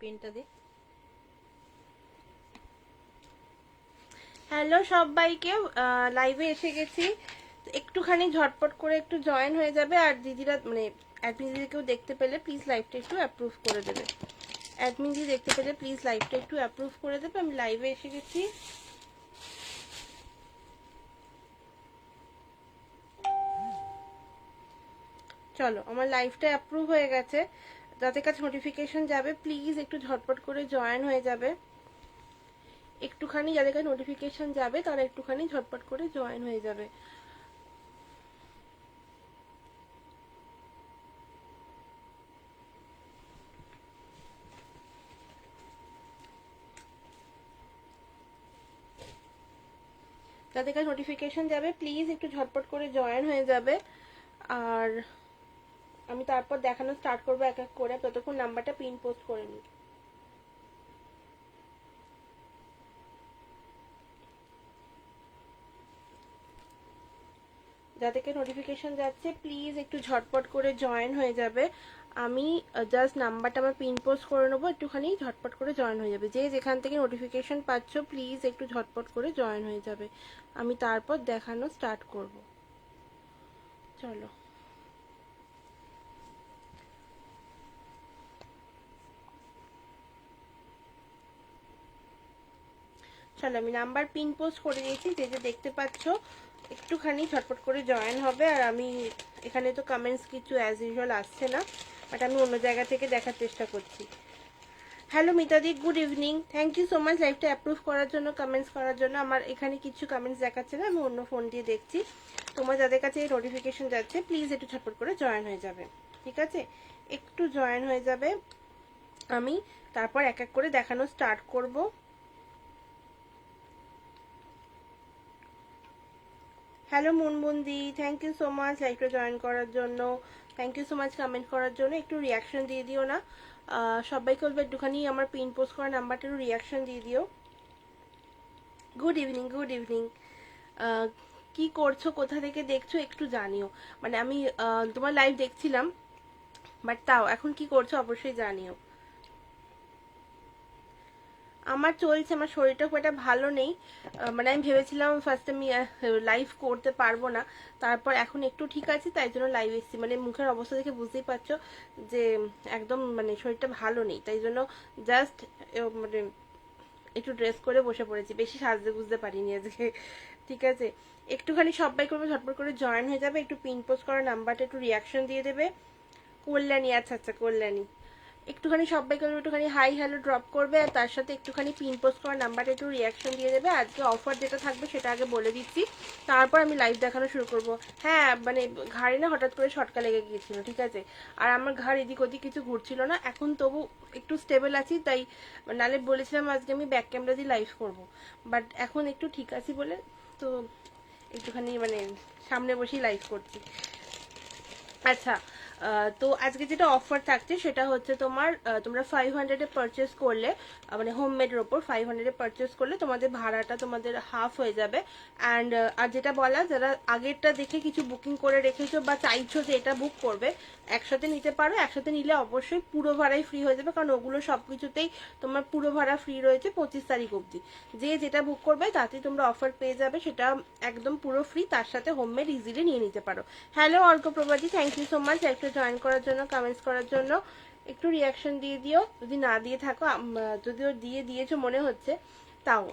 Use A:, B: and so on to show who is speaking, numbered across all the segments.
A: পেনটা দে। হ্যালো সবাইকে, লাইভে এসে গেছি। একটুখানি ঝটপট করে একটু জয়েন হয়ে যাবে। আর দিদিরা মানে অ্যাডমিন দিদিকেও দেখতে পেলে প্লিজ লাইভটা একটু অ্যাপ্রুভ করে দেবে। অ্যাডমিন দিদি দেখতে পেলে প্লিজ লাইভটা একটু অ্যাপ্রুভ করে দেবে। আমি লাইভে এসে গেছি। চলো, আমার লাইভটা অ্যাপ্রুভ হয়ে গেছে। যাদের কাছে নোটিফিকেশন যাবে প্লিজ একটু ঝটপট করে জয়েন হয়ে যাবে। একটুখানি যাদের কাছে নোটিফিকেশন যাবে তারা একটুখানি ঝটপট করে জয়েন হয়ে যাবে। যাদের কাছে নোটিফিকেশন যাবে প্লিজ একটু ঝটপট করে জয়েন হয়ে যাবে। আর আমি তারপর দেখানো স্টার্ট করবো এক এক করে। ততক্ষণ নাম্বারটা পিন পোস্ট করে নিই। যাদেরকে নোটিফিকেশন যাচ্ছে প্লিজ একটু ঝটপট করে জয়েন হয়ে যাবে। আমি জাস্ট নাম্বারটা আমার পিন পোস্ট করে নেবো, একটুখানি ঝটপট করে জয়েন হয়ে যাবে। যে যেখান থেকে নোটিফিকেশন পাচ্ছ প্লিজ একটু ঝটপট করে জয়েন হয়ে যাবে। আমি তারপর দেখানো স্টার্ট করব। চলো, চলো আমি নাম্বার পিন পোস্ট করে দিয়েছি। যে যে দেখতে পাচ্ছ একটুখানি ঝটপট করে জয়েন হবে। আর আমি এখানে তো কমেন্টস কিছু অ্যাজ ইউজুয়াল আসছে না, বাট আমি অন্য জায়গা থেকে দেখার চেষ্টা করছি। হ্যালো মিতাদি, good evening. Thank you so much লাইভটা অ্যাপ্রুভ করার জন্য, কমেন্টস করার জন্য। আমার এখানে কিছু কমেন্টস দেখাচ্ছে না, আমি অন্য ফোন দিয়ে দেখছি। তোমার যাদের কাছে এই নোটিফিকেশন যাচ্ছে প্লিজ একটু ঝটপট করে জয়েন হয়ে যাবে, ঠিক আছে? একটু জয়েন হয়ে যাবে। আমি তারপর এক এক করে দেখানো স্টার্ট করব। হ্যালো মুনবন্দি, থ্যাংক ইউ সো মাচ লাইভটা জয়েন করার জন্য। Thank you so much comment করার জন্য। একটু রিয়াকশন দিয়ে দিও না। সবাইকে বলবো একটুখানি আমার পিন পোস্ট করা নাম্বারটা একটু রিয়াকশন দিয়ে দিও। Good evening, good evening. কি করছো, কোথা থেকে দেখছো একটু জানিও। মানে আমি তোমার লাইভ দেখছিলাম, বাট তাও এখন কি করছো অবশ্যই জানিও। আমার চলছে, আমার শরীরটা খুব একটা ভালো নেই। মানে আমি ভেবেছিলাম ফার্স্ট আমি লাইভ করতে পারবো না, তারপর এখন একটু ঠিক আছে তাই জন্য লাইভ এসেছি। মানে মুখের অবস্থা দেখে বুঝতেই পারছো যে একদম মানে শরীরটা ভালো নেই, তাই জন্য জাস্ট মানে একটু ড্রেস করে বসে পড়েছি। বেশি সাজতে বুঝতে পারিনি আজকে, ঠিক আছে? একটুখানি সবাই করবে ঝটপট করে জয়েন হয়ে যাবে। একটু পিন পোস্ট করা নাম্বারটা একটু রিয়াকশন দিয়ে দেবে। কল্যাণী, আচ্ছা আচ্ছা কল্যাণী। একটুখানি সবাইকে একটুখানি হাই হ্যালো ড্রপ করবে, আর তার সাথে একটুখানি পিন পোস্ট করার নাম্বারটা একটু রিয়াকশন দিয়ে দেবে। আজকে অফার যেটা থাকবে সেটা আগে বলে দিচ্ছি, তারপর আমি লাইভ দেখানো শুরু করব। হ্যাঁ মানে ঘাড়ে না হঠাৎ করে শটকা লেগে গিয়েছিল, ঠিক আছে? আর আমার ঘাড় এদিক ওদিক কিছু ঘুরছিল না, এখন তবু একটু স্টেবল আছি। তাই নালে বলেছিলাম আজকে আমি ব্যাক ক্যামেরা দিয়ে লাইভ করব, বাট এখন একটু ঠিক আছি বলে তো একটুখানি মানে সামনে বসেই লাইভ করছি। আচ্ছা, তো আজকে যেটা অফার থাকছে সেটা হচ্ছে তোমার তোমরা 500-এ পারচেস করলে, মানে হোমমেডের ওপর 500-এ পারচেস করলে তোমাদের ভাড়াটা তোমাদের হাফ হয়ে যাবে। অ্যান্ড আর যেটা বলা, যারা আগেরটা দেখে কিছু বুকিং করে রেখেছো বা চাইছো যে এটা বুক করবে, একসাথে নিতে পারো। একসাথে নিলে অবশ্যই পুরো ভাড়াই ফ্রি হয়ে যাবে, কারণ ওগুলো সব কিছুতেই তোমার পুরো ভাড়া ফ্রি রয়েছে 25 তারিখ অবধি। যে যেটা বুক করবে তাতেই তোমরা অফার পেয়ে যাবে, সেটা একদম পুরো ফ্রি। তার সাথে হোমমেড ইজিলি নিয়ে নিতে পারো। হ্যালো অর্কপ্রভাতী, থ্যাংক ইউ সো মাচ একটা জয়েন করার জন্য, কমেন্টস করার জন্য। একটু রিয়াকশন দিয়ে দিও যদি না দিয়ে থাকো, যদিও দিয়ে দিয়েছো মনে হচ্ছে, তাও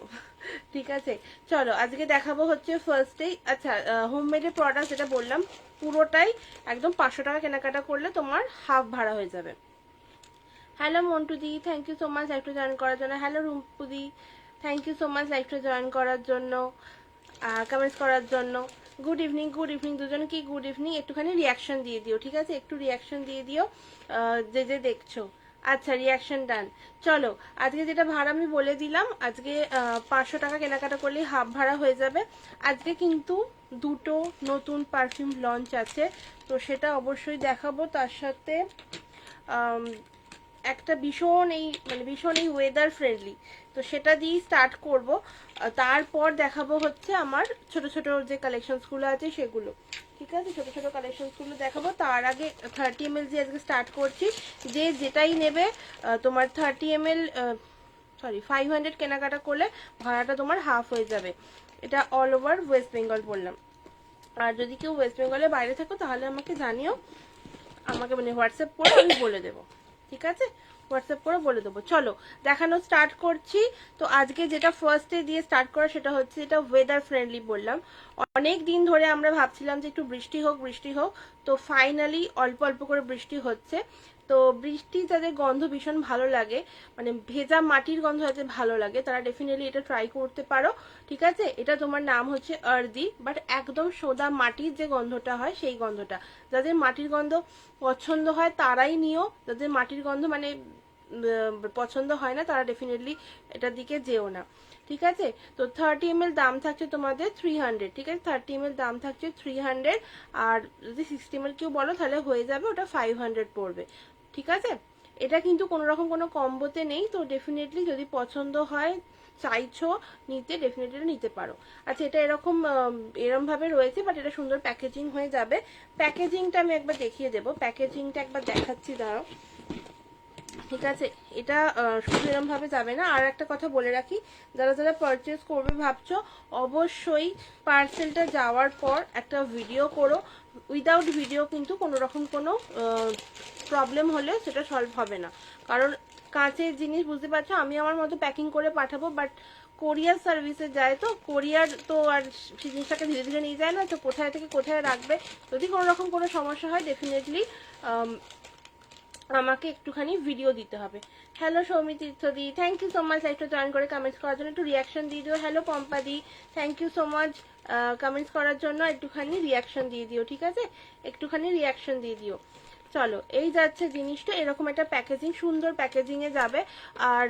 A: ঠিক আছে। চলো আজকে দেখাবো হচ্ছে ফার্স্টেই, আচ্ছা হোমমেডের প্রোডাক্ট যেটা বললাম পুরোটাই একদম 500 টাকা কেনাকাটা করলে তোমার হাফ ভাড়া হয়ে যাবে। হ্যালো মন্টুদি, থ্যাংক ইউ সো মাচ লাইভটা জয়েন করার জন্য। হ্যালো রুম্পুদি, থ্যাংক ইউ সো মাচ লাইভটা জয়েন করার জন্য, কমেন্টস করার জন্য। গুড ইভিনিং, গুড ইভিনিং দুজনকেই গুড ইভিনিং। একটুখানি রিয়াকশন দিয়ে দিও, ঠিক আছে? একটু রিয়াকশন দিয়ে দিও যে যে দেখছো। আচ্ছা রিয়াকশন ডান। চলো আজকে যেটা ভাড়া আমি বলে দিলাম, আজকে 500 টাকা কেনাকাটা করলে হাফ ভাড়া হয়ে যাবে। আজকে কিন্তু দুটো নতুন পারফিউম লঞ্চ আছে, তো সেটা অবশ্যই দেখাবো। তার সাথে একটা ভীষণ এই মানে ভীষণ এই ওয়েদার ফ্রেন্ডলি, তো সেটা দিয়েই স্টার্ট করব। তারপর দেখাবো হচ্ছে আমার ছোট ছোট যে কালেকশনসগুলো আছে সেগুলো। ঠিক আছে, ছোট ছোট কালেকশনসগুলো দেখাবো। তার আগে 30 ml দিয়ে আজকে স্টার্ট করছি। যে যেটাই নেবে তোমার 30 ml 500 কেনাকাটা করলে ভাড়াটা তোমার হাফ হয়ে যাবে। এটা অল ওভার ওয়েস্ট বেঙ্গল বললাম। আর যদি কেউ ওয়েস্ট বেঙ্গলের বাইরে থাকো তাহলে আমাকে জানিও, আমাকে মানে হোয়াটসঅ্যাপ করে আমি বলে দেবো। ঠিক আছে, হোয়াটসঅ্যাপ করে বলে দেবো। চলো দেখানো স্টার্ট করছি। তো আজকে যেটা ফার্স্টে দিয়ে স্টার্ট করা সেটা হচ্ছে, এটা ওয়েদার ফ্রেন্ডলি বললাম। অনেক দিন ধরে আমরা ভাবছিলাম যে একটু বৃষ্টি হোক বৃষ্টি হোক, তো ফাইনালি অল্প অল্প করে বৃষ্টি হচ্ছে। তো বৃষ্টি যাদের গন্ধ ভীষণ ভালো লাগে, মানে ভেজা মাটির গন্ধ যাদের ভালো লাগে, তারা ডেফিনেটলি এটা ট্রাই করতে পারো। ঠিক আছে, এটা তোমার নাম হচ্ছে আরদি, বাট একদম সোদা মাটির যে গন্ধটা হয় সেই গন্ধটা। যাদের মাটির গন্ধ পছন্দ হয় তারাই নিও, যাদের মাটির গন্ধ মানে পছন্দ হয় না তারা ডেফিনেটলি এটার দিকে যেও না। ঠিক আছে, তো 30 ml দাম থাকছে তোমাদের 300। ঠিক আছে, 30 ml দাম থাকছে 300। আর যদি 60 ml কেউ বলো তাহলে হয়ে যাবে, ওটা 500 পড়বে। ঠিক আছে, এটা কিন্তু কোনো রকম কোনো কম্বোতে নেই। তো ডেফিনেটলি যদি পছন্দ হয়, চাইছো নিতে, ডেফিনেটলি নিতে পারো। আচ্ছা, এটা এরকম এরম ভাবে রয়েছে, বাট এটা সুন্দর প্যাকেজিং হয়ে যাবে। প্যাকেজিংটা আমি একবার দেখিয়ে দেবো, প্যাকেজিংটা একবার দেখাচ্ছি, দাঁড়াও। ঠিক আছে, এটা শুধু এরকম ভাবে যাবে না। আর একটা কথা বলে রাখি, যারা যারা পারচেস করবে ভাবছো, অবশ্যই পার্সেলটা যাওয়ার পর একটা ভিডিও করো। উইদাউট ভিডিও কিন্তু কোনো রকম কোনো প্রবলেম হলে সেটা সলভ হবে না। কারণ কাঁচের জিনিস বুঝতে পারছো, আমি আমার মতো প্যাকিং করে পাঠাবো, বাট কোরিয়ার সার্ভিসে যায়, তো কোরিয়ার তো আর সেই জিনিসটাকে ধীরে ধীরে নিয়ে যায় না, তো কোথায় থেকে কোথায় রাখবে। যদি কোনো রকম কোনো সমস্যা হয় ডেফিনেটলি আমাকে একটুখানি ভিডিও দিতে হবে। হ্যালো সৌমি তীর্থদি, থ্যাংক ইউ সো মাচ লাইভটা জয়েন করে কমেন্টস করার জন্য, একটু রিয়াকশন দিয়ে দিও। হ্যালো পম্পাদি, thank you so much comments করার জন্য, একটুখানি রিয়াকশন দিয়ে দিও। ঠিক আছে, একটুখানি রিয়াকশন দিয়ে দিও। চলো, এই যাচ্ছে জিনিসটা, এরকম একটা প্যাকেজিং, সুন্দর প্যাকেজিং এ যাবে। আর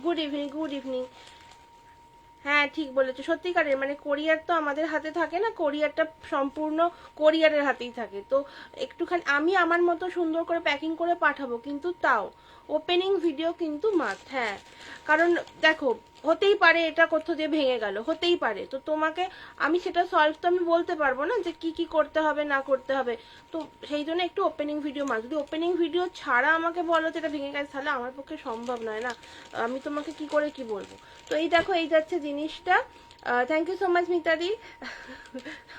A: গুড ইভিনিং, গুড ইভিনিং। হ্যাঁ ঠিক বলেছো, সত্যিকারের মানে কোরিয়ার তো আমাদের হাতে থাকে না, কোরিয়ারটা সম্পূর্ণ কোরিয়ারের হাতেই থাকে। তো একটুখানি আমি আমার মতো সুন্দর করে প্যাকিং করে পাঠাবো, কিন্তু তাও ওপেনিং ভিডিও কিন্তু মাস্ট। হ্যাঁ, কারণ দেখো হতেই পারে এটা কোথাও দিয়ে ভেঙে গেল, হতেই পারে। তো তোমাকে আমি সেটা সলভ তো আমি বলতে পারবো না যে কি কি করতে হবে না করতে হবে। তো সেই জন্য একটু ওপেনিং ভিডিও মাস্ট। যদি ওপেনিং ভিডিও ছাড়া আমাকে বলো যে এটা ভেঙে গেছে, তাহলে আমার পক্ষে সম্ভব নয় না, আমি তোমাকে কি করে কি বলবো। তো এই দেখো, এই যাচ্ছে জিনিসটা। থ্যাংক ইউ সো মাচ মিতাদি,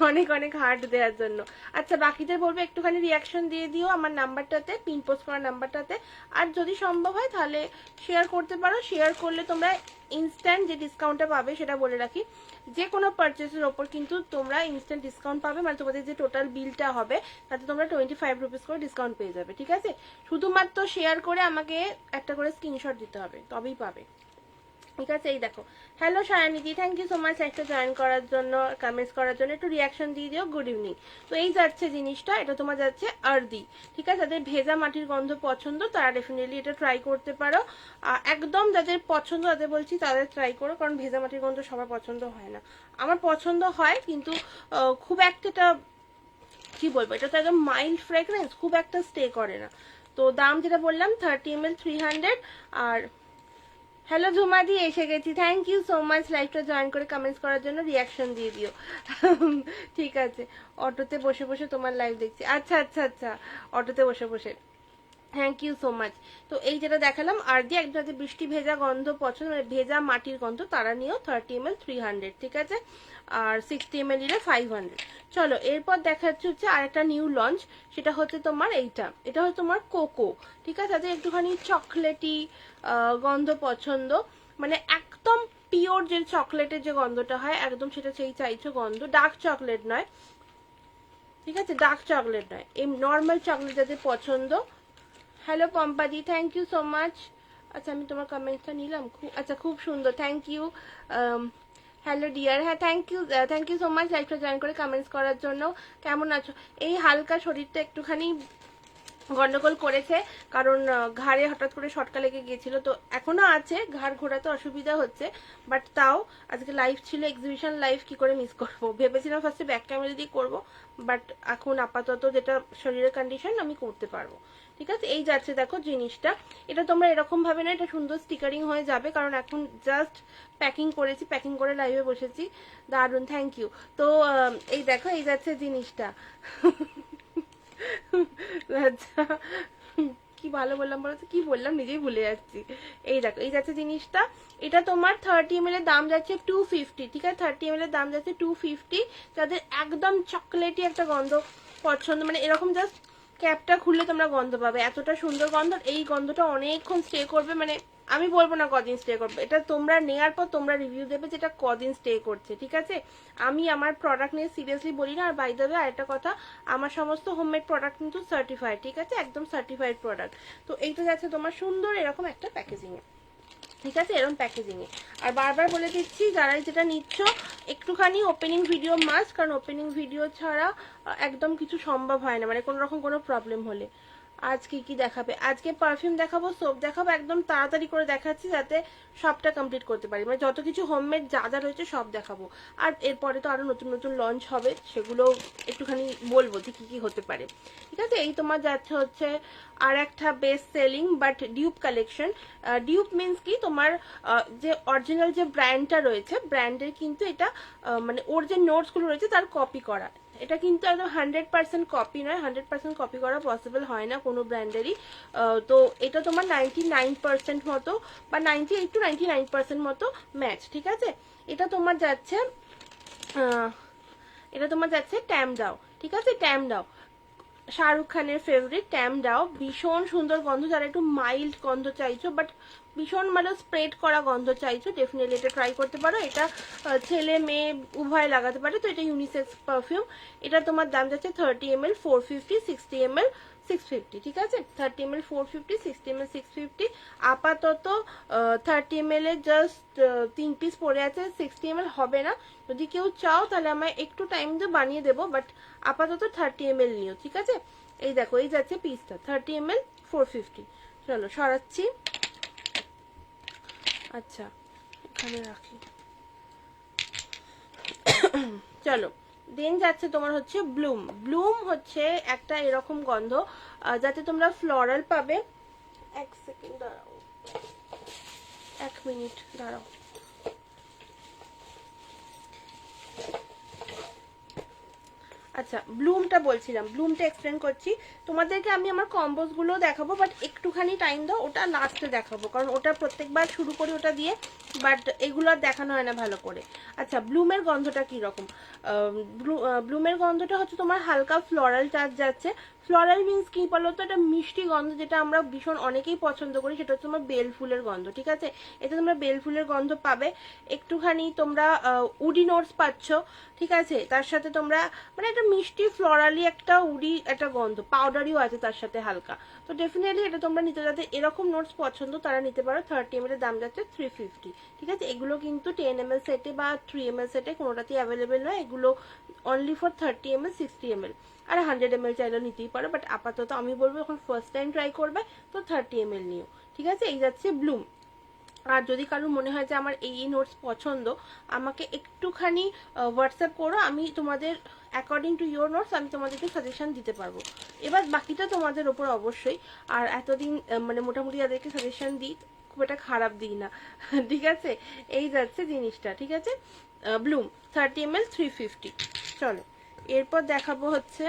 A: অনেক অনেক হার্ট দেওয়ার জন্য। আচ্ছা, বাকিদের বলবো একটুখানি রিয়াকশন দিয়ে দিও আমার নাম্বারটাতে, পিন পোস্ট করা নাম্বারটাতে। আর যদি সম্ভব হয় তাহলে শেয়ার করতে পারো। শেয়ার করলে তোমরা ইনস্ট্যান্ট যে ডিসকাউন্টটা পাবে সেটা বলে রাখি, যে কোনো পারচেসের ওপর কিন্তু তোমরা ইনস্ট্যান্ট ডিসকাউন্ট পাবে। মানে তোমাদের যে টোটাল বিলটা হবে তাতে তোমরা 25 রুপিস করে ডিসকাউন্ট পেয়ে যাবে। ঠিক আছে, শুধুমাত্র শেয়ার করে আমাকে একটা করে স্ক্রিনশট দিতে হবে, তবেই পাবে। ঠিক আছে, এই দেখো। হ্যালো সায়ানিদি, থ্যাংক ইউ সো মাচ একটা জয়েন করার জন্য, কমেন্টস করার জন্য, একটু রিয়াকশন দিয়ে দিও। Good evening. তো এই যাচ্ছে জিনিসটা, এটা তোমার যাচ্ছে আরদি। ঠিক আছে, যাদের ভেজা মাটির গন্ধ পছন্দ তারা ডেফিনেটলি এটা ট্রাই করতে পারো। একদম যাদের পছন্দ তাদের বলছি তাদের ট্রাই করো, কারণ ভেজা মাটির গন্ধ সবার পছন্দ হয় না। আমার পছন্দ হয়, কিন্তু খুব একটা এটা কি বলবো, এটা তো একদম মাইল্ড ফ্রেগরেন্স, খুব একটা স্টে করে না। তো দাম যেটা বললাম 30 ml 300। আর হ্যালো ঝুমাদি, এসে গেছি, থ্যাংক ইউ সো মাচ লাইভটা জয়েন করে কমেন্টস করার জন্য, রিয়াকশন দিয়ে দিও। ঠিক আছে, অটোতে বসে বসে তোমার লাইভ দেখছি। আচ্ছা আচ্ছা আচ্ছা, অটোতে বসে বসে, থ্যাংক ইউ সো মাচ। তো এই যেটা দেখালাম আর দিয়ে, একদম যাদের বৃষ্টি ভেজা গন্ধ পছন্দ, মানে ভেজা মাটির গন্ধ, তারা নিয়েও 30 ml 300। ঠিক আছে, আর 60 ml নিলে 500। চলো এরপর দেখাচ্ছে হচ্ছে আরেকটা নিউ লঞ্চ, সেটা হচ্ছে তোমার এইটা, এটা হচ্ছে তোমার কোকো। ঠিক আছে, যাদের একটুখানি চকলেটি গন্ধ পছন্দ, মানে একদম পিওর যে চকলেটের যে গন্ধটা হয় একদম সেটা সেই চাইছো গন্ধ, ডার্ক চকলেট নয়। ঠিক আছে, ডার্ক চকলেট নয়, এই নর্মাল চকলেট যাদের পছন্দ। হ্যালো পম্পাদি, থ্যাংক ইউ সো মাচ। আচ্ছা, আমি তোমার কমেন্টটা নিলাম, খুব আচ্ছা, খুব সুন্দর, থ্যাংক ইউ। হ্যালো ডিয়ার, হ্যাঁ থ্যাংক ইউ সো মাচ লাইভটা জয়েন করে কমেন্টস করার জন্য। কেমন আছো? এই হালকা শরীরটা একটুখানি গন্ডগোল করেছে, কারণ ঘাড়ে হঠাৎ করে শটকা লেগে গিয়েছিল, তো এখনো আছে, ঘাড় ঘোরাতে অসুবিধা হচ্ছে। বাট তাও আজকে লাইভ ছিল, এক্সিবিশন লাইভ, কি করে মিস করবো। ভেবেছিলাম ফার্স্টে ব্যাক ক্যামেরা দিয়ে করবো, বাট এখন আপাতত যেটা শরীরের কন্ডিশন আমি করতে পারবো। ঠিক আছে, এই যাচ্ছে দেখো জিনিসটা। এটা তোমরা এরকম ভাবে না, এটা সুন্দর স্টিকারিং হয়ে যাবে, কারণ এখন জাস্ট প্যাকিং করেছি, প্যাকিং করে লাইভে বসেছি। দারুন, থ্যাংক ইউ। তো এই দেখো, এই যাচ্ছে জিনিসটা। আচ্ছা, কি ভালো বললাম বলতো, কি বললাম নিজেই ভুলে যাচ্ছি। এই দেখো, এই যাচ্ছে জিনিসটা। এটা তোমার 30 ml এর দাম যাচ্ছে 250। ঠিক আছে, 30 ml এর দাম যাচ্ছে 250। যাদের একদম চকলেটি একটা গন্ধ পছন্দ, মানে এরকম জাস্ট ক্যাপটা খুললে তোমরা গন্ধ পাবে, এতটা সুন্দর গন্ধ। এই গন্ধটা অনেকক্ষণ স্টে করবে, মানে আমি বলবো না কদিন স্টে করবে, এটা তোমরা নেওয়ার পর তোমরা রিভিউ দেবে যেটা কদিন স্টে করছে। ঠিক আছে, আমি আমার প্রোডাক্ট নিয়ে সিরিয়াসলি বলি না। আর বাই দ্য ওয়ে আরেকটা কথা, আমার সমস্ত হোমমেড প্রোডাক্ট কিন্তু সার্টিফাইড। ঠিক আছে, একদম সার্টিফাইড প্রোডাক্ট। তো এইটা যাচ্ছে তোমার সুন্দর এরকম একটা প্যাকেজিং এ। ঠিক আছে, এরকম প্যাকেজিং এ। আর বারবার বলে দিচ্ছি, যারা যেটা নিচ্ছ একটুখানি ওপেনিং ভিডিও মাস্ট, কারণ ওপেনিং ভিডিও ছাড়া একদম কিছু সম্ভব হয় না, মানে কোনো রকম কোনো প্রবলেম হলে। আজ কি কি দেখাবে? আজকে পারফিউম দেখাবো, সোপ দেখাবো, একদম তাড়াতাড়ি করে দেখাচ্ছি যাতে সবটা কমপ্লিট করতে পারি, মানে যত কিছু হোমমেড যা যা রয়েছে সব দেখাবো। আর এরপরে তো আরো নতুন নতুন লঞ্চ হবে, সেগুলো একটুখানি বলবো যে কি কি হতে পারে। ঠিক আছে, এই তোমার যাচ্ছে হচ্ছে আর একটা best selling but dupe collection. Dupe means কি, তোমার যে অরিজিনাল যে ব্র্যান্ডটা রয়েছে, ব্র্যান্ডের কিন্তু এটা মানে ওর যে নোটসগুলো রয়েছে তার কপি করা। এটা কিন্তু একদম 100% কপি নয়, 100% কপি করা পসিবল হয় না কোনো ব্র্যান্ডেরই। তো এটা তোমার 99% মতো বা 98 to 99% মতো ম্যাচ। ঠিক আছে, এটা তোমার যাচ্ছে ট্যাম দাও। ঠিক আছে, ট্যাম দাও শাহরুখ খানের ফেভারিট, ট্যাম দাও, ভীষণ সুন্দর গন্ধ। যারা একটু মাইল্ড গন্ধ চাইছো বাট ভীষণ মানে স্প্রেড করা গন্ধ চাইছো, ডেফিনেটলি এটা ট্রাই করতে পারো। এটা ছেলে মেয়ে উভয় লাগাতে পারে, তো এটা ইউনিসেক্স পারফিউম। এটা তোমার দাম যাচ্ছে 30 ml 450, 60 ml 650। ঠিক আছে, 30 ml 450, 60 ml 650। আপাতত 30 ml এর জাস্ট 3 পিস পড়ে আছে, 60 ml হবে না। যদি কেউ চাও তাহলে আমায় একটু টাইম দিয়ে বানিয়ে দেবো, বাট আপাতত 30 ml নিও। ঠিক আছে, এই দেখো, এই যাচ্ছে পিসটা 30 ml 450। চলো সরাচ্ছি। আচ্ছা, এখানে রাখি। চলো, দেন যাচ্ছে তোমার হচ্ছে ব্লুম। ব্লুম হচ্ছে একটা এরকম গন্ধ যাতে তোমরা ফ্লোরাল পাবে। এক সেকেন্ড দাঁড়াও, 1 মিনিট দাঁড়াও। আচ্ছা, ব্লুমটা বলছিলাম, ব্লুমটা এক্সপ্লেন করছি তোমাদেরকে। আমি আমার কম্বোজ গুলো দেখাবো, বাট একটুখানি টাইম দাও, ওটা লাস্টে দেখাবো, কারণ ওটা প্রত্যেকবার শুরু করি ওটা দিয়ে, বাট এগুলো আর দেখানো হয় না ভালো করে। আচ্ছা, ব্লুমের গন্ধটা কি রকম? ব্লুমের গন্ধটা হচ্ছে তোমার হালকা ফ্লোরাল টাচ যাচ্ছে। ফ্লোরাল মিন্স কি বলতো, এটা মিষ্টি গন্ধ যেটা আমরা ভীষণ অনেকেই পছন্দ করি, সেটা হচ্ছে তোমার বেল ফুলের গন্ধ। ঠিক আছে, এতে তোমরা বেল ফুলের গন্ধ পাবে, একটুখানি তোমরা উডি নোটস পাচ্ছ। ঠিক আছে, তার সাথে তোমরা মানে একটা মিষ্টি ফ্লোরালি একটা উডি একটা গন্ধ, পাউডারিও আছে তার সাথে হালকা। তো ডেফিনেটলি এটা তোমরা নিতে, যাতে এরকম নোটস পছন্দ তারা নিতে পারো। 30 ml এর দাম যাচ্ছে 350। ঠিক আছে, এগুলো কিন্তু 10 ml সেটে বা 3 ml সেটে কোনোটাতেই অ্যাভেলেবেল নয়, এগুলো অনলি ফর 30 ml 60 ml। আর 100 ml চাইলে নিতেই পারো, বাট আপাতত আমি বলবো এখন ফার্স্ট টাইম ট্রাই করবে তো 30 ml নিও। ঠিক আছে, এই যাচ্ছে ব্লুম। আর যদি কারোর মনে হয় যে আমার এই নোটস পছন্দ, আমাকে একটুখানি হোয়াটসঅ্যাপ করো, আমি তোমাদের অ্যাকর্ডিং টু ইয়োর নোটস আমি তোমাদেরকে সাজেশন দিতে পারবো। এবার বাকিটা তোমাদের ওপর অবশ্যই। আর এতদিন মানে মোটামুটি যাদেরকে সাজেশন দিই খুব একটা খারাপ দিই না। ঠিক আছে, এই যাচ্ছে জিনিসটা। ঠিক আছে, ব্লুম 30 ml 350। চলো, এরপর দেখাবো হচ্ছে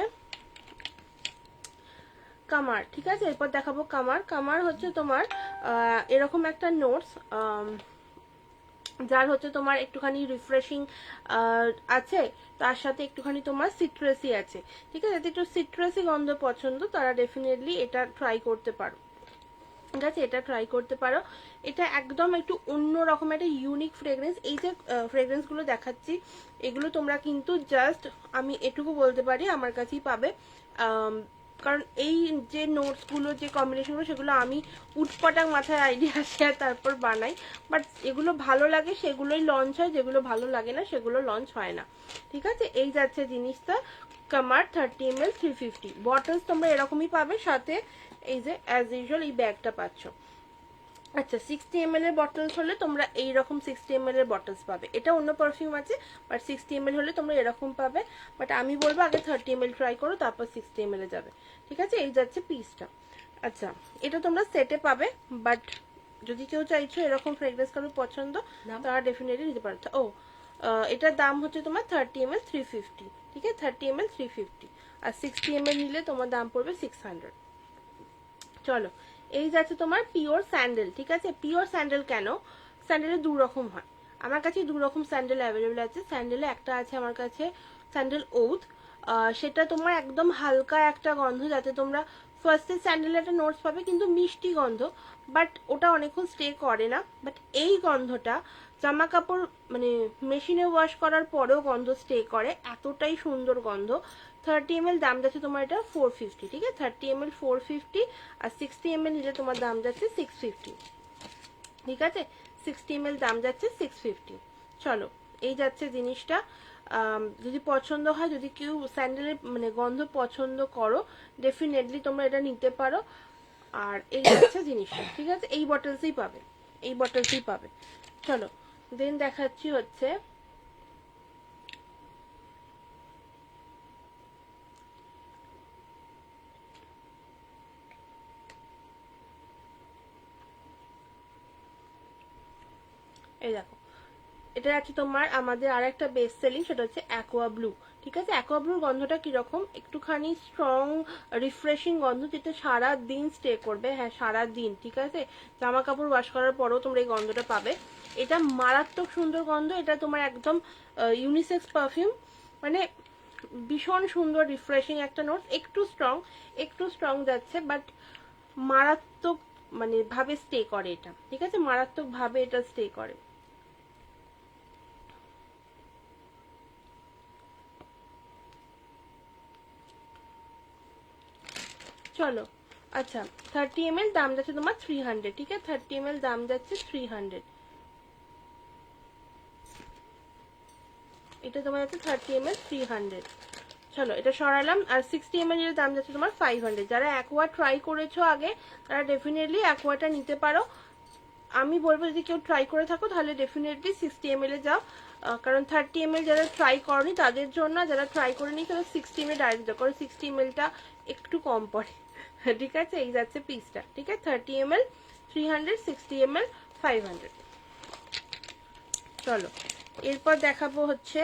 A: কামার। ঠিক আছে, এরপর দেখাবো কামার। কামার হচ্ছে তোমার এরকম একটা নোটস, যার হচ্ছে তোমার একটুখানি রিফ্রেশিং আছে, তার সাথে একটুখানি তোমার সিট্রাসি আছে। ঠিক আছে, যদি একটু সিট্রাসি গন্ধ পছন্দ তারা ডেফিনেটলি এটা ট্রাই করতে পারো। ঠিক আছে, এটা ট্রাই করতে পারো। এটা একদম একটু অন্য রকম একটা ইউনিক ফ্রেগ্রেন্স। এই যে ফ্রেগ্রেন্স গুলো দেখাচ্ছি, এগুলো তোমরা কিন্তু জাস্ট আমি এটুকু বলতে পারি আমার কাছেই পাবে, কারণ এই যে নোটসগুলো যে কম্বিনেশনগুলো সেগুলো আমি উটপটাং মাথায় আইডিয়া আসে আর তারপর বানাই, বাট এগুলো ভালো লাগে সেগুলোই লঞ্চ হয়, যেগুলো ভালো লাগে না সেগুলো লঞ্চ হয় না। ঠিক আছে, এই যাচ্ছে জিনিসটা কামার 30 ml 350। বটলস তোমরা এরকমই পাবে, সাথে এই যে অ্যাজ ইউজুয়াল এই ব্যাগটা পাচ্ছ। আচ্ছা, 60 ml এর বটলস হলে তোমরা এইরকম 60 ml এর বটলস পাবে। এটা অন্য পারফিউম আছে, বাট 60 ml হলে তোমরা এরকম পাবে। বাট আমি বলবো আগে 30 ml ট্রাই করো, তারপর 60 ml এ যাবে। ঠিক আছে, এই যাচ্ছে পিসটা। আচ্ছা, এটা তোমরা সেটে পাবে, বাট যদি কেউ চাইছো এরকম ফ্রেগরেন্স কারোর পছন্দ তারা ডেফিনেটলি নিতে পারো। ও এটার দাম হচ্ছে তোমার 30 ml 350, ঠিক আছে, 30 ml 350, আর 60 ml নিলে তোমার দাম পড়বে 600। চলো, এই যাচ্ছে তোমার পিওর স্যান্ডেল, ঠিক আছে। পিওর স্যান্ডেল কেন, স্যান্ডেলের দু রকম হয়, আমার কাছে দু রকম স্যান্ডেল অ্যাভেলেবেল আছে। স্যান্ডেলে একটা আছে আমার কাছে স্যান্ডেল ওথ, সেটা তোমার একদম হালকা একটা গন্ধ, যাতে তোমরা ফার্স্টে স্যান্ডেলের একটা নোটস পাবে কিন্তু মিষ্টি গন্ধ, বাট ওটা অনেকক্ষণ স্টে করে না। বাট এই গন্ধটা জামা কাপড় মানে মেশিনে ওয়াশ করার পরেও গন্ধ স্টে করে, এতটাই সুন্দর গন্ধ। 30 ml দাম যাচ্ছে তোমার এটা 450, ঠিক আছে, 30 ml 450, আর 60 ml নিলে তোমার দাম যাচ্ছে 650, ঠিক আছে, 60 ml দাম যাচ্ছে 650। চলো, এই যাচ্ছে জিনিসটা। যদি পছন্দ হয়, যদি কেউ স্যান্ডেলের মানে গন্ধ পছন্দ করো, ডেফিনেটলি তোমরা এটা নিতে পারো। আর এই যাচ্ছে জিনিসটা, ঠিক আছে, এই বটলসই পাবে, এই বটলসই পাবে। চলো, দেন দেখাচ্ছি হচ্ছে এই দেখো, এটা আছে তোমার আমাদের আর একটা বেস্ট সেলিং, সেটা হচ্ছে অ্যাকোয়া ব্লু, ঠিক আছে। অ্যাকোয়া ব্লুর গন্ধটা কিরকম, একটুখানি স্ট্রং রিফ্রেশিং গন্ধ, যেটা সারা দিন স্টে করবে, হ্যাঁ সারা দিন, ঠিক আছে, জামা কাপড় ওয়াশ করার পরেও তোমরা এই গন্ধটা পাবে। এটা মারাত্মক সুন্দর গন্ধ, এটা তোমার একদম ইউনিসেক্স পারফিউম, মানে ভীষণ সুন্দর রিফ্রেশিং একটা নোট, একটু স্ট্রং যাচ্ছে, বাট মারাত্মক মানে ভাবে স্টে করে এটা, ঠিক আছে, মারাত্মক ভাবে এটা স্টে করে। চলো, আচ্ছা, 30 ml দাম যাচ্ছে তোমার 300, ঠিক আছে, 30 ml দাম যাচ্ছে 300, এটা তোমার যাচ্ছে 30 ml 300। চলো, এটা সরালাম। আর 60 ml এর দাম যাচ্ছে তোমার 500। যারা অ্যাকোয়া ট্রাই করেছো আগে, তারা ডেফিনেটলি অ্যাকোয়াটা নিতে পারো। আমি বলবো যদি কেউ ট্রাই করে থাকো তাহলে ডেফিনেটলি 60 ml এ যাও, কারণ 30 ml যারা ট্রাই করনি তাদের জন্য, যারা ট্রাই করে নি তারা 60 ml ডাইরেক্ট যাও, কারণ 60 ml একটু কম পড়ে, ঠিক আছে। এই যাচ্ছে পিসটা, ঠিক আছে, 30 ml 300, 60 ml 500। চলো, এরপর দেখাবো হচ্ছে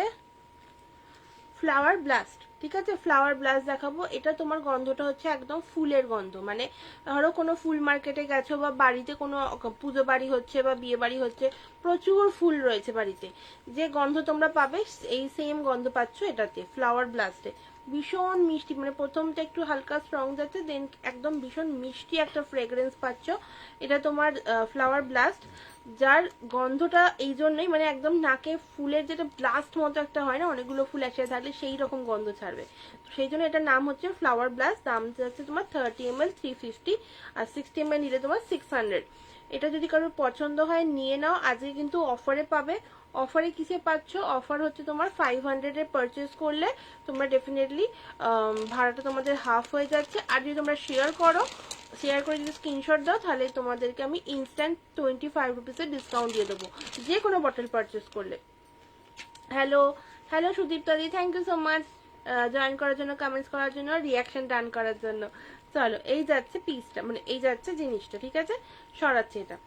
A: ফ্লাওয়ার ব্লাস্ট, ঠিক আছে, ফ্লাওয়ার ব্লাস্ট দেখাবো। এটা তোমার গন্ধটা হচ্ছে একদম ফুলের গন্ধ, মানে ধরো কোনো ফুল মার্কেটে গেছো বা বাড়িতে কোনো পুজো বাড়ি হচ্ছে বা বিয়ে বাড়ি হচ্ছে, প্রচুর ফুল রয়েছে বাড়িতে, যে গন্ধ তোমরা পাবে এই সেম গন্ধ পাচ্ছ এটাতে, ফ্লাওয়ার ব্লাস্টে। ভীষণ মিষ্টি, মানে প্রথমটা একটু হালকা স্ট্রং যাচ্ছে, দেন একদম ভীষণ মিষ্টি একটা ফ্রেগ্রেন্স পাচ্ছ। এটা তোমার ফ্লাওয়ার ব্লাস্ট, যার গন্ধটা এই জন্যই মানে একদম নাকে ফুলের যেটা ব্লাস্ট মতো একটা হয় না, অনেকগুলো ফুল একসাথে থাকলে সেই রকম গন্ধ ছাড়বে, সেই জন্য এটার নাম হচ্ছে ফ্লাওয়ার ব্লাস্ট। দাম যাচ্ছে তোমার 30 ml 350, আর 60 ml নিলে তোমার 600। এটা যদি কারোর পছন্দ হয় নিয়ে নাও, আজকে কিন্তু অফারে পাবে। অফারে কিসে পাচ্ছ, অফার হচ্ছে তোমার 500 এর পারচেস করলে তোমরা ডেফিনেটলি ভাড়াটা তোমাদের হাফ হয়ে যাচ্ছে। আর যদি তোমরা শেয়ার করে যদি স্ক্রিনশট দাও, তাহলে তোমাদেরকে আমি ইনস্ট্যান্ট 25 রুপিসের ডিসকাউন্ট দিয়ে দেবো যে কোনো বটল পারচেস করলে। হ্যালো হ্যালো সুদীপ্তা দি, thank you so much join করার জন্য, কমেন্টস করার জন্য, রিয়াকশন ডান করার জন্য। চলো, এই যাচ্ছে পিসটা, মানে এই যাচ্ছে জিনিসটা, ঠিক আছে, সরাচ্ছে এটা।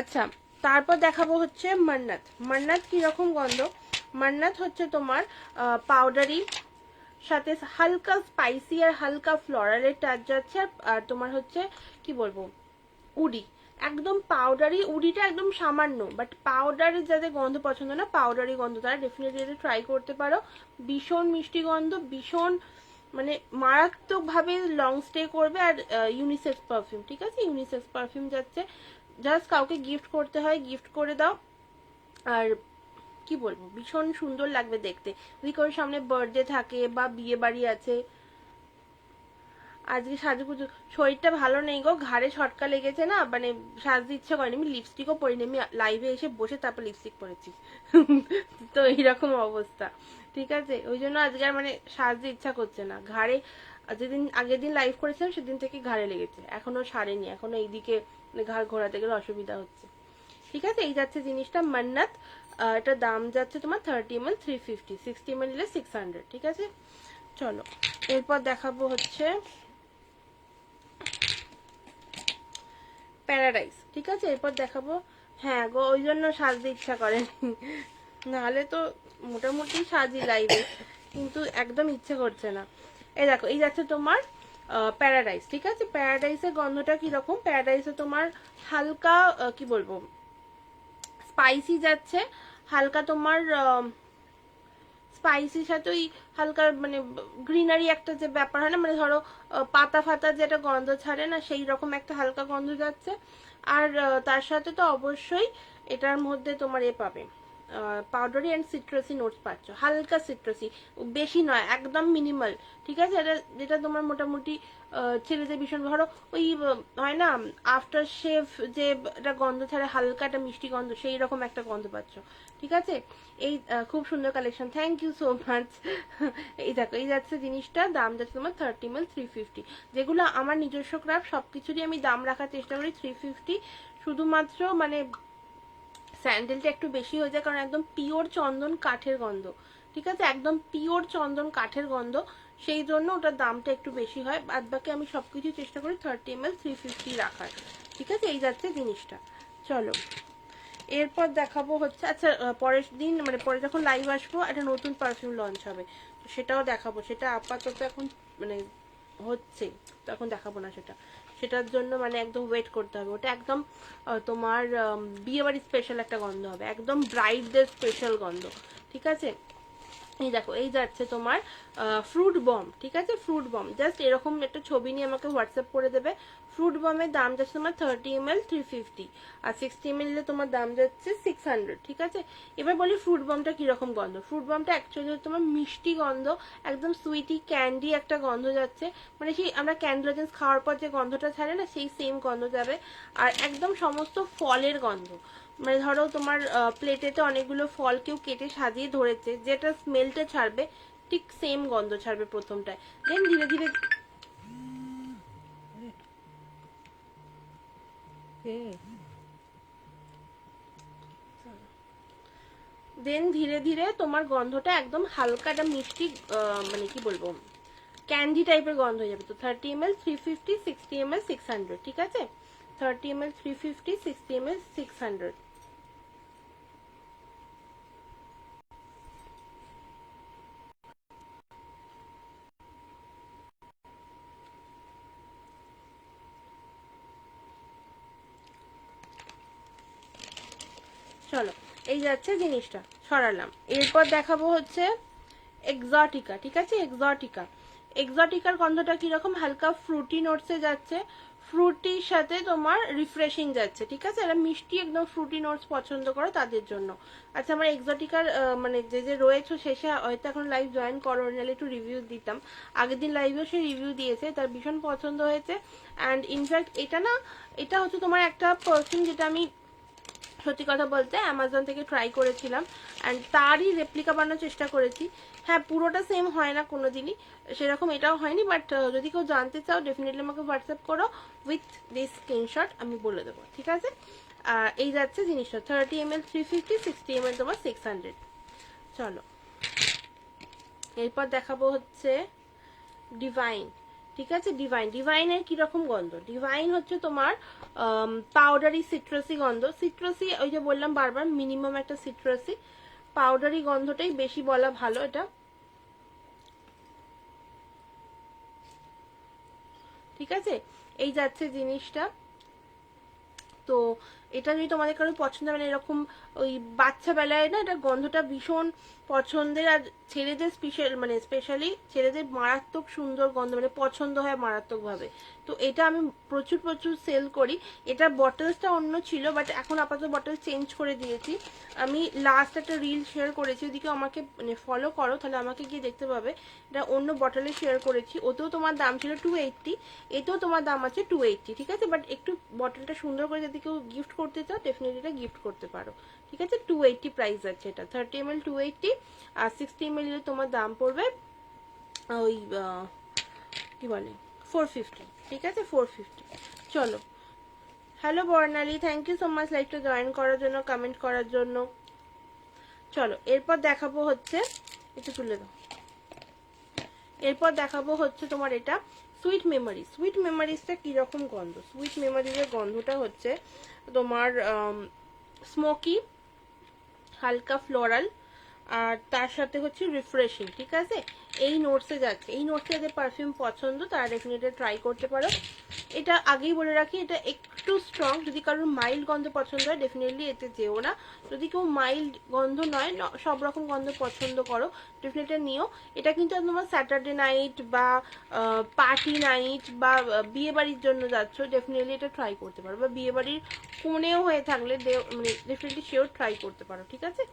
A: আচ্ছা, তারপর দেখাবো হচ্ছে মান্নাত। মান্নাত কিরকম গন্ধ, মান্নাত হচ্ছে তোমার পাউডারি, সাথে হালকা স্পাইসি আর হালকা ফ্লোরালের টাচ যাচ্ছে, আর তোমার হচ্ছে কি বলবো উডি, একদম পাউডারি। উডিটা একদম সামান্য, বাট পাউডারের যাদের গন্ধ পছন্দ না, পাউডারি গন্ধ, তারা ডেফিনেটলি এটা ট্রাই করতে পারো। ভীষণ মিষ্টি গন্ধ, ভীষণ মানে মারাত্মক ভাবে লং স্টে করবে। আর ইউনিসেক্স পারফিউম, ঠিক আছে, ইউনিসেক্স পারফিউম যাচ্ছে, জাস্ট কাউকে গিফট করতে হয় গিফট করে দাও। আর কি বলবো, ভীষণ সুন্দর লাগবে দেখতে, যদি কারোর সামনে বার্থডে থাকে বা বিয়ে বাড়ি আছে। আজকে সাজুগুজু, শরীরটা ভালো নেই গো, ঘাড়ে ছটকা লেগেছে না, মানে সাজতে ইচ্ছা করেনি, আমি লিপস্টিকও পরিনি, আমি লাইভে এসে বসে তারপর লিপস্টিক পরেছি তো এইরকম অবস্থা, ঠিক আছে, ওই জন্য আজকে আর মানে সাজতে ইচ্ছা করছে না। ঘাড়ে যেদিন আগের দিন লাইভ করেছিলাম সেদিন থেকে ঘাড়ে লেগেছে, এখনো সারেনি, এখনো এইদিকে মানে ঘাড় ঘোরাতে গেলে অসুবিধা হচ্ছে, ঠিক আছে। এই যাচ্ছে জিনিসটা মান্নাত, এটা দাম যাচ্ছে তোমার 30 ml 350, 60 ml নিলে 600, ঠিক আছে। চলো, এরপর দেখাবো হচ্ছে প্যারাডাইস, ঠিক আছে। এরপর দেখাবো, হ্যাঁ গো ওই জন্য সাজতে ইচ্ছা করে, নাহলে তো মোটামুটি সাজি লাইভে, কিন্তু একদম ইচ্ছে করছে না। এই দেখো এই যাচ্ছে তোমার প্যারাডাইস, ঠিক আছে। প্যারাডাইসের গন্ধটা কিরকম, প্যারাডাইসে তোমার হালকা কি বলবো স্পাইসি যাচ্ছে, হালকা তোমার স্পাইসির সাথে ওই হালকা মানে গ্রিনারি একটা যে ব্যাপার হয় না, মানে ধরো পাতা ফাতা যেটা গন্ধ ছাড়ে না, সেই রকম একটা হালকা গন্ধ যাচ্ছে। আর তার সাথে তো অবশ্যই এটার মধ্যে তোমার এ পাবে পাউডারি অ্যান্ড সিট্রাসি নোটস পাচ্ছ, হালকা সিট্রাসি, বেশি নয়, একদম মিনিমাল, ঠিক আছে। এটা যেটা তোমার মোটামুটি ছেলেদের ভীষণ, ধরো ওই হয় না আফটার শেভ যে একটা গন্ধ ছাড়ে, হালকা একটা মিষ্টি গন্ধ, সেই রকম একটা গন্ধ পাচ্ছ, ঠিক আছে। এই খুব সুন্দর collection, thank you so much. এই দেখো এই যাচ্ছে জিনিসটা, দাম যাচ্ছে তোমার 30 ml 350, যেগুলো আমার নিজস্ব ক্রাফট সবকিছুরই আমি দাম রাখার চেষ্টা করি 350, শুধুমাত্র মানে স্যান্ডেলটা একটু বেশি হয়ে যায়, কারণ একদম পিওর চন্দন কাঠের গন্ধ, ঠিক আছে, একদম পিওর চন্দন কাঠের গন্ধ, সেই জন্য ওটার দামটা একটু বেশি হয়। বাদ বাকি আমি সবকিছু চেষ্টা করি 30 ml 350 রাখার, ঠিক আছে। এই যাচ্ছে জিনিসটা। চলো এরপর দেখাবো হচ্ছে, আচ্ছা পরের দিন মানে পরে যখন লাইভ আসবো একটা নতুন পারফিউম লঞ্চ হবে, তো সেটাও দেখাবো। সেটা আপাতত এখন মানে হচ্ছে, তখন দেখাবো না সেটা, সেটার জন্য মানে একদম ওয়েট করতে হবে। ওটা একদম তোমার বিয়ে বাড়ির স্পেশাল একটা গন্ধ হবে, একদম ব্রাইডদের স্পেশাল গন্ধ, ঠিক আছে। এই দেখো এই যাচ্ছে তোমার ফ্রুট বম, ঠিক আছে। ফ্রুট বম জাস্ট এরকম একটা ছবি নিয়ে আমাকে হোয়াটসঅ্যাপ করে দেবে। ফ্রুট বমের দাম যাচ্ছে তোমার 30 ml 350, আর 60 ml তোমার দাম যাচ্ছে 600, ঠিক আছে। এবার বলি ফ্রুট বমটা কিরকম গন্ধ। ফ্রুট বমটা অ্যাকচুয়ালি তোমার মিষ্টি গন্ধ, একদম সুইটি ক্যান্ডি একটা গন্ধ যাচ্ছে, মানে সেই আমরা ক্যান্ডেল খাওয়ার পর যে গন্ধটা ছাড়ে না, সেই সেম গন্ধ যাবে। আর একদম সমস্ত ফলের গন্ধ, মানে ধরো তোমার প্লেটেতে অনেকগুলো ফল কেউ কেটে সাজিয়ে ধরেছে, যেটা স্মেলটা ছাড়বে ঠিক সেম গন্ধ ছাড়বে প্রথমটায়, দেন ধীরে ধীরে ধীরে ধীরে তোমার গন্ধটা একদম হালকা একটা মিষ্টি মানে কি বলবো ক্যান্ডি টাইপের গন্ধ হয়ে যাবে। তো 30 ml 350, 60 ml 600, ঠিক আছে। 30 ml 350, 60 ml 600। চলো এই যাচ্ছে জিনিসটা সরালাম। এরপর দেখাবো হচ্ছে এক্সটিকা, ঠিক আছে। এক্সটিকার গন্ধটা কিরকম, হালকা ফ্রুটি নোটসে যাচ্ছে, ফ্রুটির সাথে তোমার রিফ্রেশিং যাচ্ছে, ঠিক আছে। এরা মিষ্টি একদম ফ্রুটি নোটস পছন্দ করে তাদের জন্য। আচ্ছা আমার এক্সটিকার মানে যে যে রয়েছে শেষে হয়তো এখন লাইভ জয়েন করো, নাহলে একটু রিভিউ দিতাম। আগের দিন লাইভেও সে রিভিউ দিয়েছে, তার ভীষণ পছন্দ হয়েছে। অ্যান্ড ইনফ্যাক্ট এটা না, এটা হচ্ছে তোমার একটা পারফিউম যেটা আমি সত্যি কথা বলতে অ্যামাজন থেকে ট্রাই করেছিলাম, অ্যান্ড তারই রেপ্লিকা বানানোর চেষ্টা করেছি। হ্যাঁ পুরোটা সেম হয় না কোনো দিনই, সেরকম এটাও হয়নি, বাট যদি কেউ জানতে চাও ডেফিনেটলি আমাকে হোয়াটসঅ্যাপ করো উইথ দিস স্ক্রিনশট, আমি বলে দেবো, ঠিক আছে। এই যাচ্ছে জিনিসটা 30 ml 350, 60 ml তোমার 600। চলো এরপর দেখাবো হচ্ছে ডিভাইন, ঠিক আছে। ডিভাইনের কিরকম গন্ধ, ডিভাইন হচ্ছে তোমার পাউডারি সিট্রাসি গন্ধ, সিট্রাসি ওই যে বললাম বারবার মিনিমাম একটা সিট্রাসি, পাউডারি গন্ধটাই বেশি বলা ভালো এটা, ঠিক আছে। এই যাচ্ছে জিনিসটা। তো এটা যদি তোমাদের কারো পছন্দ, মানে এরকম ওই বাচ্চা বেলায় না এটা গন্ধটা ভীষণ পছন্দের, আর ছেলেদের স্পেশাল মানে স্পেশালি ছেলেদের মারাত্মক সুন্দর গন্ধ, মানে পছন্দ হয় মারাত্মক ভাবে। তো এটা আমি প্রচুর প্রচুর সেল করি। এটা বটলসটা অন্য ছিল, বাট এখন আপাতত বটল চেঞ্জ করে দিয়েছি। আমি লাস্ট একটা রিল শেয়ার করেছি, ওদিকে আমাকে মানে ফলো করো তাহলে আমাকে গিয়ে দেখতে পাবে। এটা অন্য বটলে শেয়ার করেছি, ওতেও তোমার দাম ছিল 280, এতেও তোমার দাম আছে 280, ঠিক আছে। বাট একটু বটলটা সুন্দর করে যদি কেউ গিফট করতে চাও ডেফিনেটলি এটা গিফট করতে পারো, ঠিক আছে। 280 প্রাইস আছে এটা, 30 ml 280, আর 60 ml তোমার দাম পড়বে ওই কি বলে 450, ঠিক আছে 450। চলো hello Barnali, thank you so much লাইভটা জয়েন করার জন্য, কমেন্ট করার জন্য। চলো এরপর দেখাবো হচ্ছে, একটু তুলে দাও। এরপর দেখাবো হচ্ছে তোমার এটা সুইট মেমোরি, সুইট মেমোরিজটা কীরকম গন্ধ? সুইট মেমোরিজের গন্ধটা হচ্ছে তোমার স্মোকি, হালকা ফ্লোরাল, আর তার সাথে হচ্ছে রিফ্রেশিং, ঠিক আছে? এই নোটসে যাচ্ছে। এই নোটসে যাদের পারফিউম পছন্দ তারা ডেফিনেটলি ট্রাই করতে পারো। এটা আগেই বলে রাখি, এটা একটু স্ট্রং। যদি কারোর মাইল্ড গন্ধ পছন্দ হয় ডেফিনেটলি এতে যেও না। যদি কেউ মাইল্ড গন্ধ নয়, সব রকম গন্ধ পছন্দ করো, ডেফিনেটলি নিও। এটা কিন্তু তোমার স্যাটারডে নাইট বা পার্টি নাইট বা বিয়ে বাড়ির জন্য যাচ্ছ, ডেফিনেটলি এটা ট্রাই করতে পারো। বা বিয়ে বাড়ির কোণেও হয়ে থাকলে মানে ডেফিনেটলি শিওর ট্রাই করতে পারো, ঠিক আছে?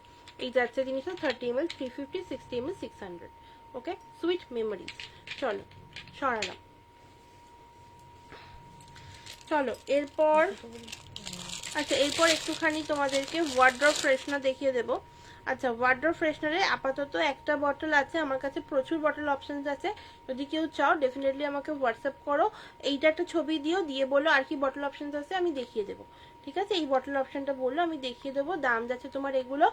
A: এই যাচ্ছে জিনিসটা 30 ml 350, 60 ml 600। ওকে, সুইট মেমোরিজ। চলো সরালাম। চলো এরপর, আচ্ছা এরপর একটুখানি তোমাদেরকে ওয়ার্ড্রপ ফ্রেশনার দেখিয়ে দেবো। আচ্ছা, ওয়ার্ড্রপ ফ্রেশনারে আপাতত একটা বটল আছে, আমার কাছে প্রচুর বটল অপশনস আছে। যদি কেউ চাও ডেফিনেটলি আমাকে হোয়াটসঅ্যাপ করো, এইটা একটা ছবি দিও, দিয়ে বলো আর কি বটল অপশনস আছে, আমি দেখিয়ে দেবো, ঠিক আছে? এই বটল অপশনটা বললো, আমি দেখিয়ে দেবো। দাম যাচ্ছে তোমার এগুলো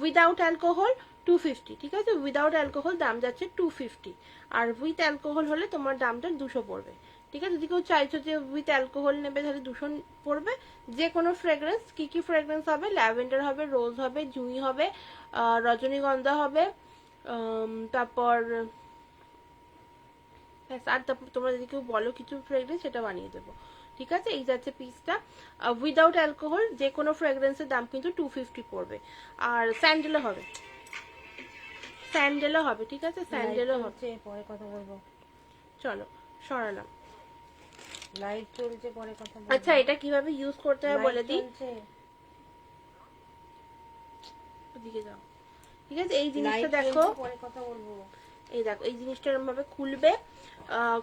A: উইদাউট অ্যালকোহল 250, ঠিক আছে? উইদাউট অ্যালকোহল দাম যাচ্ছে 250, আর উইথ অ্যালকোহল হলে তোমার দামটা 200 পড়বে, ঠিক আছে? যদি কেউ চাইছো যে উইথ অ্যালকোহল নেবে তাহলে 200 পড়বে। যে কোনো ফ্রেগ্রেন্স, কি কি ফ্রেগ্রেন্স হবে? ল্যাভেন্ডার হবে, রোজ হবে, জুঁই হবে, রজনীগন্ধা হবে, তারপর আর তারপর তোমরা যদি কেউ বলো কিছু ফ্রেগ্রেন্স সেটা বানিয়ে দেবো, ঠিক আছে? এই যাচ্ছে পিসটা উইদাউট অ্যালকোহল। যে কোনো ফ্রেগ্রেন্সের দাম কিন্তু 250 পড়বে। আর স্যান্ডেলও হবে, স্যান্ডেলও হবে, ঠিক আছে? স্যান্ডেলও হবে।
B: পরে কথা বলবো,
A: চলো সরালাম।
B: লাইট চলছে, পরে কথা বলবো।
A: আচ্ছা, এটা কিভাবে ইউজ করতে হয় বলে দিই, ওদিকে যাও, ঠিক আছে? এই জিনিসটা দেখো,
B: পরে কথা বলবো।
A: এই দেখো, এই জিনিসটা এরকম ভাবে খুলবে।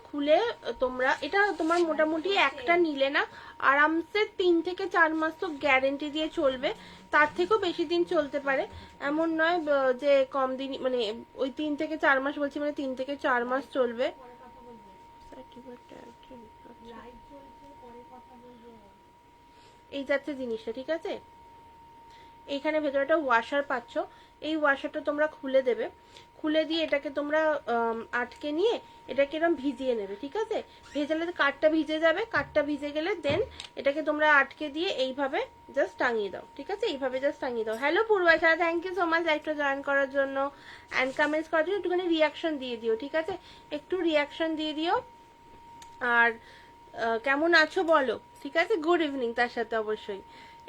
A: খুলে তোমরা এটা তোমার মোটামুটি একটা নিলে না আরামসে 3 থেকে 4 মাস তো গ্যারেন্টি দিয়ে চলবে। তার থেকেও বেশি দিন চলতে পারে, এমন নয় যে কম দিন, মানে ওই 3 থেকে 4 মাস বলছি, মানে 3 থেকে 4 মাস চলবে। এই যাচ্ছে জিনিসটা, ঠিক আছে? এইখানে ভেতরে একটা ওয়াশার পাচ্ছ, এই ওয়াশারটা তোমরা খুলে দেবে। খুলে দিয়ে এটাকে তোমরা আটকে নিয়ে এটাকে এরকম ভিজিয়ে নেবে, ঠিক আছে? ভেজালে কাঠটা ভিজে যাবে, কাঠটা ভিজে গেলে দেন এটাকে তোমরা আটকে দিয়ে এইভাবে জাস্ট টাঙিয়ে দাও, ঠিক আছে? এইভাবে জাস্ট টাঙিয়ে দাও। Hello Purbasha, thank you so much লাইভটা জয়েন করার জন্য অ্যান্ড কমেন্টস করার জন্য। একটুখানি রিয়াকশন দিয়ে দিও, ঠিক আছে? একটু রিয়াকশন দিয়ে দিও। আর কেমন আছো বলো, ঠিক আছে? গুড ইভিনিং তার সাথে অবশ্যই।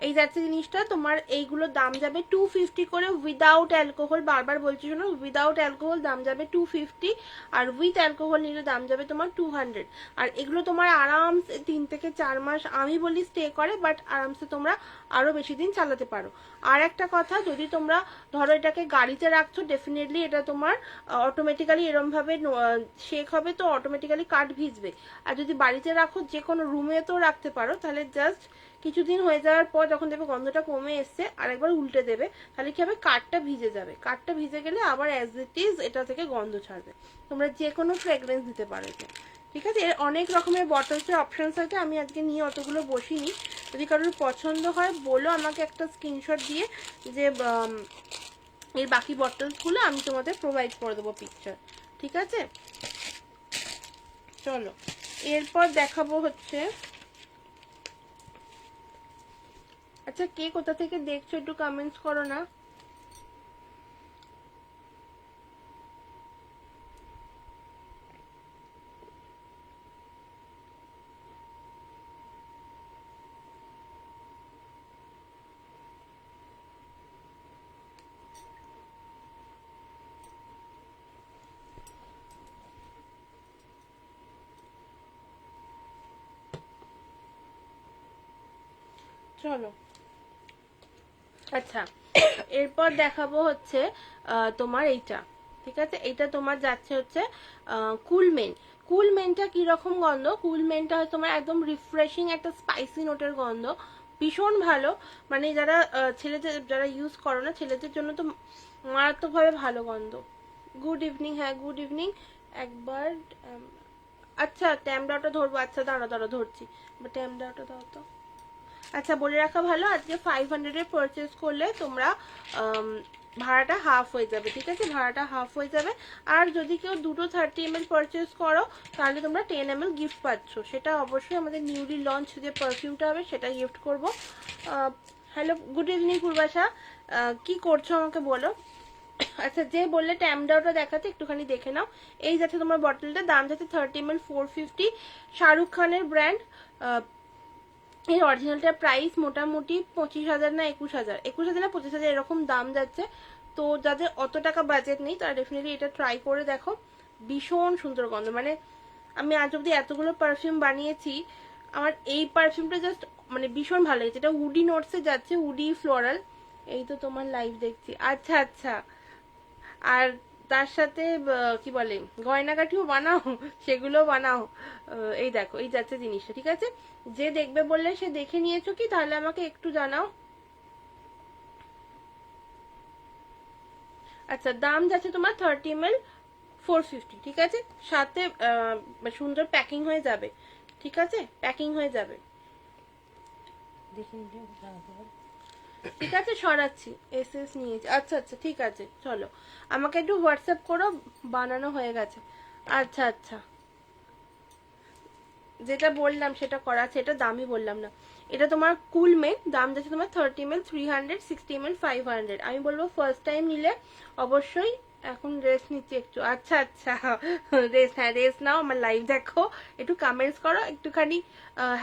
A: এই যাচ্ছে জিনিসটা তোমার, এইগুলোর দাম যাবে 250 করে উইদাউট অ্যালকোহল। বারবার বলছি শোনো, উইদাউট অ্যালকোহল দাম যাবে 250, আর উইথ অ্যালকোহল নিলে দাম যাবে তোমার 200। আর এগুলো তোমার আরামসে 3 থেকে 4 মাস আমি বলি স্টে করে, বাট আরামসে তোমরা আরো বেশি দিন চালাতে পারো। আর একটা কথা, যদি তোমরা ধরো এটাকে গাড়িতে রাখছো, ডেফিনেটলি এটা তোমার অটোমেটিক্যালি এরম ভাবে শেক হবে, তো অটোমেটিক্যালি কাঠ ভিজবে। আর যদি বাড়িতে রাখো, যে কোনো রুমেতেও রাখতে পারো, তাহলে জাস্ট কিছুদিন হয়ে যাওয়ার পর যখন দেখবে গন্ধটা কমে এসছে, আরেকবার উল্টে দেবে, তাহলে কি হবে? কাঠটা ভিজে যাবে। কাঠটা ভিজে গেলে আবার অ্যাজ ইট ইজ এটা থেকে গন্ধ ছাড়বে। তোমরা যে কোনো ফ্রেগ্রেন্স দিতে পারো এতে, ঠিক আছে? এর অনেক রকমের বটলসের অপশনস আছে, আমি আজকে নিয়ে অতগুলো বসিনি। যদি কারোর পছন্দ হয় বলো আমাকে একটা স্ক্রিনশট দিয়ে, যে এর বাকি বটলসগুলো আমি তোমাদের প্রোভাইড করে দেবো পিকচার, ঠিক আছে? চলো এরপর দেখাবো হচ্ছে, আচ্ছা কে কোথা থেকে দেখছো একটু কমেন্টস করো না। চলো আচ্ছা, এরপর দেখাবো হচ্ছে তোমার এইটা, ঠিক আছে? এইটা তোমার যাচ্ছে হচ্ছে কুলমেন। কুলমেনটা কিরকম গন্ধ? কুলমেনটা হচ্ছে তোমার একদম রিফ্রেশিং একটা স্পাইসি নোটের গন্ধ, ভীষণ ভালো। মানে যারা ছেলেদের যারা ইউজ করো না, ছেলেদের জন্য তো মারাত্মকভাবে ভালো গন্ধ। গুড ইভিনিং, হ্যাঁ গুড ইভিনিং। একবার আচ্ছা ট্যামডাটা ধরবো, আচ্ছা দাঁড়া দাঁড়া ধরছি, ট্যামডাটা দাও তো। আচ্ছা বলে রাখা ভালো, আজকে 500 এর পারচেস করলে তোমরা ভাড়াটা হাফ হয়ে যাবে, ঠিক আছে, ভাড়াটা হাফ হয়ে যাবে। আর যদি কেউ দুটো 30 ml পারচেস করো তাহলে তোমরা 10 ml গিফট পাচ্ছ, সেটা অবশ্যই আমাদের নিউলি লঞ্চ যে পারফিউমটা হবে সেটা গিফট করবো। হ্যালো, গুড ইভিনিং পূর্বাশা, কি করছো আমাকে বলো। আচ্ছা, যে বললে ট্যামডাওটা দেখাতে, একটুখানি দেখে নাও। এই যাচ্ছে তোমার বটলটা, দাম যাচ্ছে 30 ml 450, শাহরুখ খানের ব্র্যান্ড। এর অরিজিনালটার প্রাইস মোটামুটি 25,000 না 21,000, 21,000 না 25,000 এরকম দাম যাচ্ছে। তো যাদের অত টাকা বাজেট নেই তারা ডেফিনেটলি এটা ট্রাই করে দেখো, ভীষণ সুন্দর গন্ধ। মানে আমি আজ অব্দি এতগুলো পারফিউম বানিয়েছি, আমার এই পারফিউমটা জাস্ট মানে ভীষণ ভালো লেগেছে। এটা উডি নোটসে যাচ্ছে, উডি ফ্লোরাল। এই তো তোমার লাইভ দেখছি, আচ্ছা আচ্ছা। আর তার সাথে কি বলে গয়নাগাটিও বানাও, সেগুলো বানাও। এই দেখো, এই যাচ্ছে জিনিসটা, ঠিক আছে। যে দেখবে বললে সে দেখে নিয়েছো কি, তাহলে আমাকে একটু জানাও। আচ্ছা, দাম যাচ্ছে তোমার 30 ml 450, ঠিক আছে। সাথে সুন্দর প্যাকিং হয়ে যাবে, ঠিক আছে, প্যাকিং হয়ে যাবে,
B: দেখে নিলে জানাতে পারি।
A: ঠিক আছে। সরাচ্ছি, এসএস নিয়েছি, আচ্ছা আচ্ছা, ঠিক আছে। চলো আমাকে একটু হোয়াটসঅ্যাপ করো, বানানো হয়ে গেছে। আচ্ছা আচ্ছা, যেটা বললাম সেটা করা আছে, এটা দামই বললাম না। এটা তোমার কুলমেট, দাম যাচ্ছে তোমার 30 ml 300, 60 ml 500। আমি বলবো ফার্স্ট টাইম নিলে অবশ্যই, এখন রেস্ট নিচ্ছি একটু, আচ্ছা আচ্ছা, রেস্ট, হ্যাঁ রেস্ট নাও, আমার লাইভ দেখো, একটু কমেন্টস করো, একটুখানি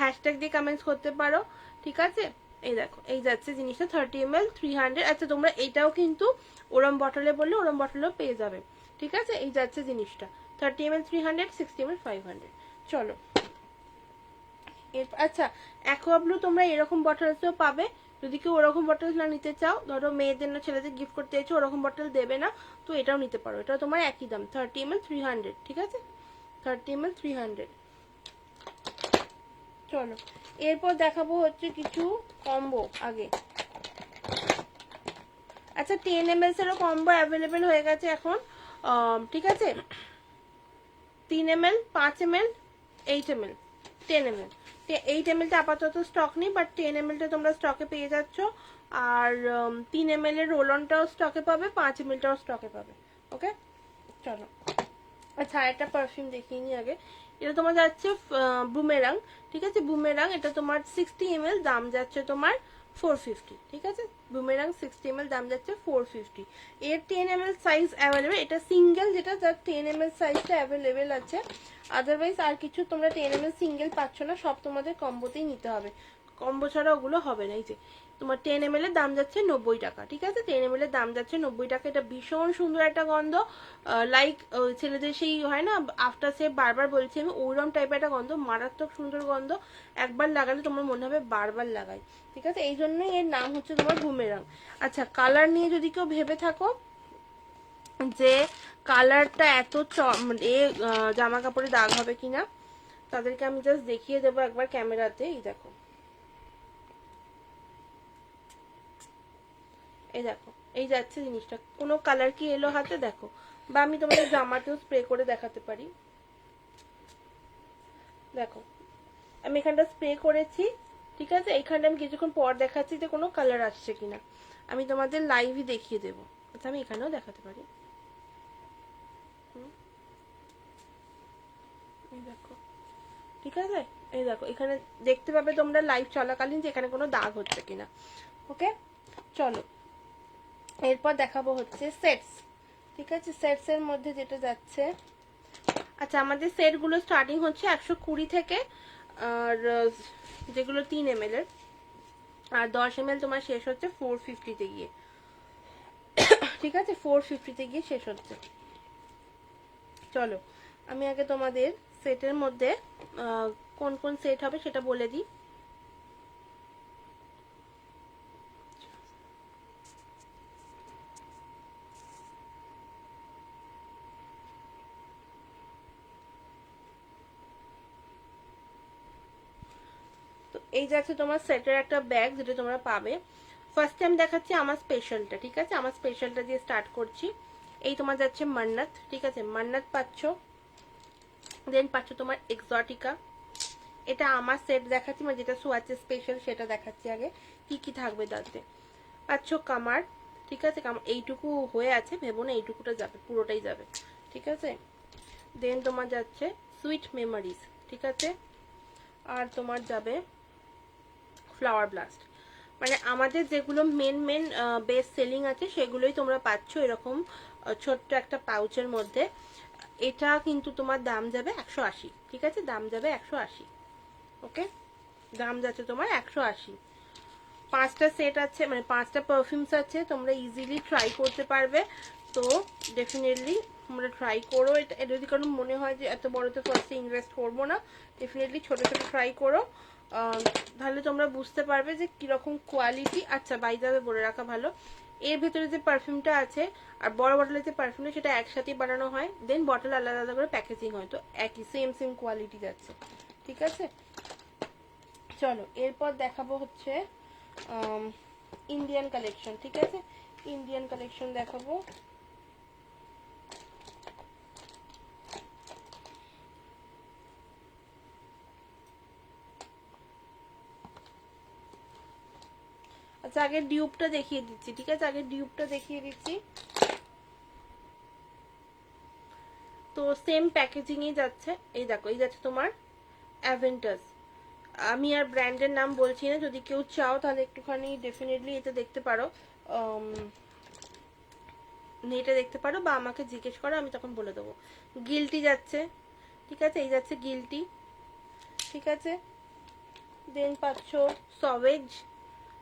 A: হ্যাশট্যাগ দিয়ে কমেন্টস করতে পারো, ঠিক আছে। এই দেখো, এই যাচ্ছে জিনিসটা 30 ml 300। আচ্ছা, তোমরা এটাও কিন্তু ওরম বটলে বললে ওরম বটলেও পেয়ে যাবে, ঠিক আছে। এই যাচ্ছে জিনিসটা 30 ml 300, 60 ml 500। চলো, আচ্ছা, অ্যাকোয়াব্লু তোমরা এরকম বটলসও পাবে। যদি কেউ ওরকম বটল না নিতে চাও, ধরো মেয়েদের না ছেলেদের গিফট করতে চাইছো, ওরকম বটল দেবে না, তো এটাও নিতে পারো। এটাও তোমার একই দাম, 30 ml 300, ঠিক আছে, 30 ml 300। চলো, এরপর দেখাবো হচ্ছে কিছু কম্বো আগে। আচ্ছা, 10 ml এরও কম্বো অ্যাভেলেবেল হয়ে গেছে এখন, ঠিক আছে। 3 ml, 5 ml, 8 ml, 10 ml। 8 ml টা আপাতত স্টক নেই, বাট 10 ml টা তোমরা স্টকে পেয়ে যাচ্ছ। আর 3 ml এর রোল অনটাও স্টকে পাবে, 5 ml টাও স্টকে পাবে, ওকে। চলো, আচ্ছা আরেকটা পারফিউম দেখিয়ে নি আগে। এটা তোমার যাচ্ছে বুমেরাং, ঠিক আছে, বুমেরাং। এটা তোমার 60 ml, দাম যাচ্ছে তোমার 450, ঠিক আছে। বুমেরাং 60 ml, দাম যাচ্ছে 450। এর 10 ml সাইজ অ্যাভেলেবেল, এটা সিঙ্গেল যেটা, যার 10 ml সাইজটা অ্যাভেলেবেল আছে। আদারওয়াইজ আর কিছু তোমরা 10 ml সিঙ্গেল পাচ্ছ না, সব তোমাদের কম্বোতেই নিতে হবে, কম্বো ছাড়া ওগুলো হবে না। এই যে তোমার 10 ml এর দাম যাচ্ছে 90 টাকা, ঠিক আছে, 10 ml এর দাম যাচ্ছে 90 টাকা। এটা ভীষণ সুন্দর একটা গন্ধ, লাইক ছেলেদের সেই হয় না আফটার সেভ, বারবার বলছি আমি, ওরম টাইপের একটা গন্ধ, মারাত্মক সুন্দর গন্ধ। একবার লাগালে তোমার মনে হবে বারবার লাগাই, ঠিক আছে। এই জন্যই এর নাম হচ্ছে তোমার বুমেরাং। আচ্ছা, কালার নিয়ে যদি কেউ ভেবে থাকো যে কালারটা এত জামা কাপড়ে দাগ হবে কিনা, তাদেরকে আমি জাস্ট দেখিয়ে দেবো একবার ক্যামেরাতে। এই দেখো, এই দেখো, এই যাচ্ছে জিনিসটা, কোনো কালার কি এলো হাতে দেখো, বা আমি তোমাদের জামাতেও স্প্রে করে দেখাতে পারি। দেখো, আমি এখানটা স্প্রে করেছি, ঠিক আছে, এইখানটা আমি কিছুক্ষণ পর দেখাচ্ছি যে কোনো কালার আসছে কিনা, আমি তোমাদের লাইভই দেখিয়ে দেবো। আচ্ছা, আমি এখানেও দেখাতে পারি, এই দেখো, ঠিক আছে। এই দেখো, এখানে দেখতে পাবে তোমরা লাইভ চলাকালীন যে এখানে কোনো দাগ হচ্ছে কিনা, ওকে। চলো, এরপর দেখাবো হচ্ছে সেটস, ঠিক আছে। সেটস এর মধ্যে যেটা যাচ্ছে, আচ্ছা আমাদের সেটগুলো স্টার্টিং হচ্ছে 120 থেকে, আর যেগুলো 3 ml এর, আর 10 ml তোমার শেষ হচ্ছে 450 তে গিয়ে, ঠিক আছে, 450 তে গিয়ে শেষ হচ্ছে। চলো, আমি আগে তোমাদের সেটের মধ্যে কোন কোন সেট হবে সেটা বলে দিই। তো এই যাচ্ছে তোমার সেটের একটা ব্যাগ, যেটা তোমরা পাবে। ফার্স্ট টাইম দেখাচ্ছি আমার স্পেশালটা, ঠিক আছে, আমার স্পেশালটা দিয়ে স্টার্ট করছি। এই তোমার যাচ্ছে মান্নাত, ঠিক আছে, মান্নাত পাচ্ছ। দেন পাচ্ছ তোমার এক্সোটিকা, এটা আমার সেট দেখাচ্ছি, মানে যেটা সোয়াচের স্পেশাল সেটা দেখাচ্ছি আগে কি কি থাকবে তাতে। পাচ্ছ কামার, ঠিক আছে, কারণ এইটুকু হয়ে আছে, ভেবো না এইটুকুটা যাবে, পুরোটাই যাবে। ঠিক আছে, দেন তোমার যাচ্ছে সুইট মেমোরিজ। ঠিক আছে, আর তোমার যাবে ফ্লাওয়ার ব্লাস্ট। মানে আমাদের যেগুলো মেন মেন বেস্ট সেলিং আছে সেগুলোই তোমরা পাচ্ছ এরকম ছোট্ট একটা পাউচের মধ্যে। এটা কিন্তু তোমার দাম যাবে 180। ঠিক আছে, দাম যাবে 180। ওকে, দাম যাচ্ছে তোমার 180। 5টা সেট আছে, মানে 5টা পারফিউমস আছে, তোমরা ইজিলি ট্রাই করতে পারবে। তো ডেফিনেটলি তোমরা ট্রাই করো। এটা যদি কারণ মনে হয় যে এত বড়তে ফার্স্টে ইনভেস্ট করবো না, ডেফিনেটলি ছোট ছোট ট্রাই করো, তাহলে তোমরা বুঝতে পারবে যে কিরকম কোয়ালিটি। আচ্ছা, বাই যাবে বলে রাখা ভালো, এর ভেতরে যে পারফিউমটা আছে আর বড় বটলের যে পারফিউমটা সেটা একসাথেই বানানো হয়, দেন বটল আলাদা আলাদা করে প্যাকেজিং হয়, তো একই সেম সেম কোয়ালিটি যাচ্ছে। ঠিক আছে, চলো এরপর দেখাবো হচ্ছে ইন্ডিয়ান কালেকশন। ঠিক আছে, ইন্ডিয়ান কালেকশন দেখাবো। আচ্ছা, আগে ডিউবটা দেখিয়ে দিচ্ছি। ঠিক আছে, আগে ডিউবটা দেখিয়ে দিচ্ছি। তো সেম প্যাকেজিংই যাচ্ছে। এই দেখো, এই যাচ্ছে তোমার অ্যাভেন্টাস। আমি আর ব্র্যান্ডের নাম বলছি না, যদি কেউ চাও তাহলে একটুখানি ডেফিনেটলি এটা দেখতে পারো, নেটে দেখতে পারো বা আমাকে জিজ্ঞেস করো, আমি তখন বলে দেবো। গিল্টি যাচ্ছে। ঠিক আছে, এই যাচ্ছে গিল্টি। ঠিক আছে, দেন পাচ্ছ সবেজ।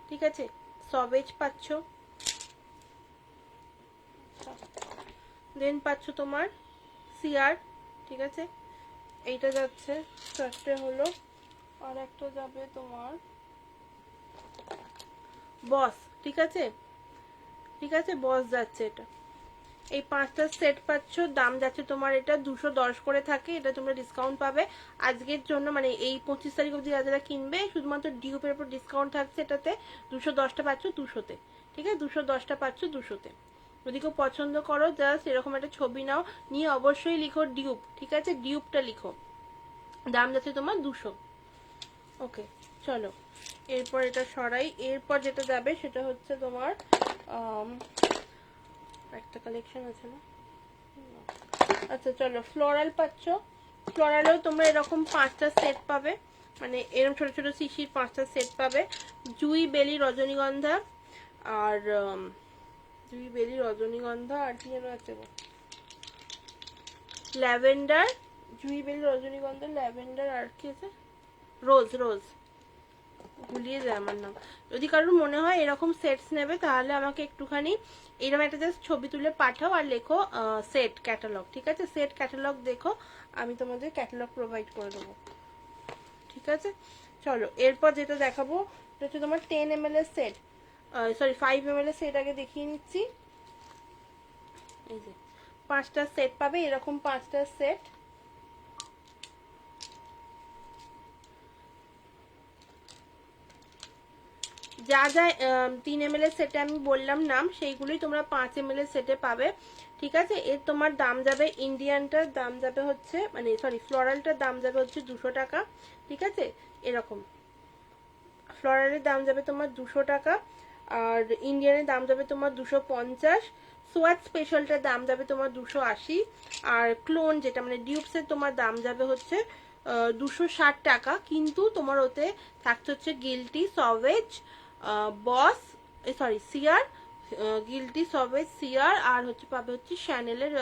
A: ঠিক আছে, সবেজ পাচ্ছ। দেন পাচ্ছ তোমার সিআর। ঠিক আছে, এইটা যাচ্ছে, চারটে হলো। আর একটা যাবে তোমার বস। ঠিক আছে, ঠিক আছে, বস যাচ্ছে এটা। এই 5টা সেট পাচ্ছ, দাম যাচ্ছে তোমার এটা 210 করে থাকে, এটা তোমরা ডিসকাউন্ট পাবে আজকের জন্য, মানে এই 25 তারিখ অবধি যারা কিনবে শুধুমাত্র ডিউপের উপর ডিসকাউন্ট থাকছে এটাতে। 210টা পাচ্ছ 200-তে। ঠিক আছে, 210টা পাচ্ছ 200-তে। যদি কেউ পছন্দ করো জাস্ট এরকম একটা ছবি নাও, নিয়ে অবশ্যই লিখো ডিউপ। ঠিক আছে, ডিউপটা লিখো, দাম যাচ্ছে তোমার 200। ওকে, চলো এরপর এটা সরাই। এরপর যেটা যাবে সেটা হচ্ছে তোমার একটা কালেকশন আছে না, আচ্ছা চলো ফ্লোরাল পাচ্ছ। ফ্লোরালেও তোমরা এরকম 5টা সেট পাবে, মানে এরকম ছোট ছোট শিশির 5টা সেট পাবে। জুই বেলি রজনীগন্ধা আর জুই বেলি রজনীগন্ধা আর কি যেন আছে ল্যাভেন্ডার, জুই বেলি রজনীগন্ধা ল্যাভেন্ডার আর কি আছে, রোজ। রোজ ভুলিয়ে যায় আমার নাম। যদি কারোর মনে হয় এরকম সেটস নেবে তাহলে আমাকে একটুখানি এরকম একটা জাস্ট ছবি তুলে পাঠাও আর লেখো সেট ক্যাটালগ। ঠিক আছে, সেট ক্যাটালগ দেখো, আমি তোমাদের ক্যাটালগ প্রোভাইড করে দেবো। ঠিক আছে, চলো এরপর যেটা দেখাবো এটা হচ্ছে তোমার 10 ml এর সেট, সরি 5 ml এর সেট আগে দেখিয়ে নিচ্ছি। এই যে 5টা সেট পাবে, এরকম 5টা সেট। যা যা 3 ml এর সেটে আমি বললাম নাম, সেইগুলোই তোমরা 5 ml এর সেটে পাবে। ঠিক আছে, এর তোমার দাম যাবে, ইন্ডিয়ানটার দাম যাবে হচ্ছে, মানে সরি ফ্লোরালটার দাম যাবে হচ্ছে 200 টাকা। ঠিক আছে, এরকম ফ্লোরালের দাম যাবে তোমার 200 টাকা, আর ইন্ডিয়ানের দাম যাবে তোমার 250। সোয়াট স্পেশালটার দাম যাবে তোমার 280, আর ক্লোন যেটা মানে ডিউপসের তোমার দাম যাবে হচ্ছে 260 টাকা। কিন্তু তোমার ওতে থাকছে হচ্ছে guilty, savage, boss, sorry CR, guilty, savage, CR, আর হচ্ছে পাবে হচ্ছে শ্যানেলের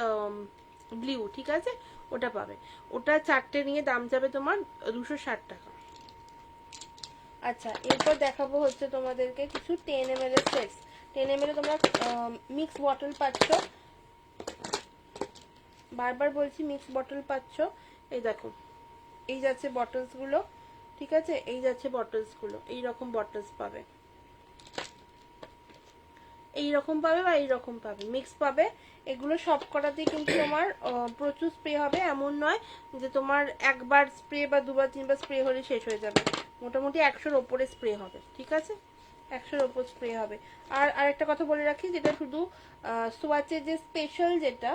A: ব্লিউ। ঠিক আছে, ওটা পাবে, ওটা 4টে নিয়ে দাম যাবে তোমার 260 টাকা। আচ্ছা, এরপর দেখাবো হচ্ছে তোমাদেরকে কিছু 10 ml এর সেটস। 10 ml এ তোমরা মিক্স বটল পাচ্ছ, বারবার বলছি মিক্স বটল পাচ্ছ। এই দেখো, এই যাচ্ছে বটলস গুলো। ঠিক আছে, এই যাচ্ছে বটলস গুলো, এইরকম বটলস পাবে, এইরকম পাবে বা এইরকম পাবে, মিক্স পাবে। এগুলো সব কটাতেই কিন্তু তোমার প্রচুর স্প্রে হবে, এমন নয় যে তোমার একবার স্প্রে বা দুবার তিনবার স্প্রে হলে শেষ হয়ে যাবে, মোটামুটি 100-র ওপরে স্প্রে হবে। ঠিক আছে, 100-র ওপর স্প্রে হবে। আর আরেকটা কথা বলে রাখি, যেটা শুধু সোয়াচের যে স্পেশাল যেটা,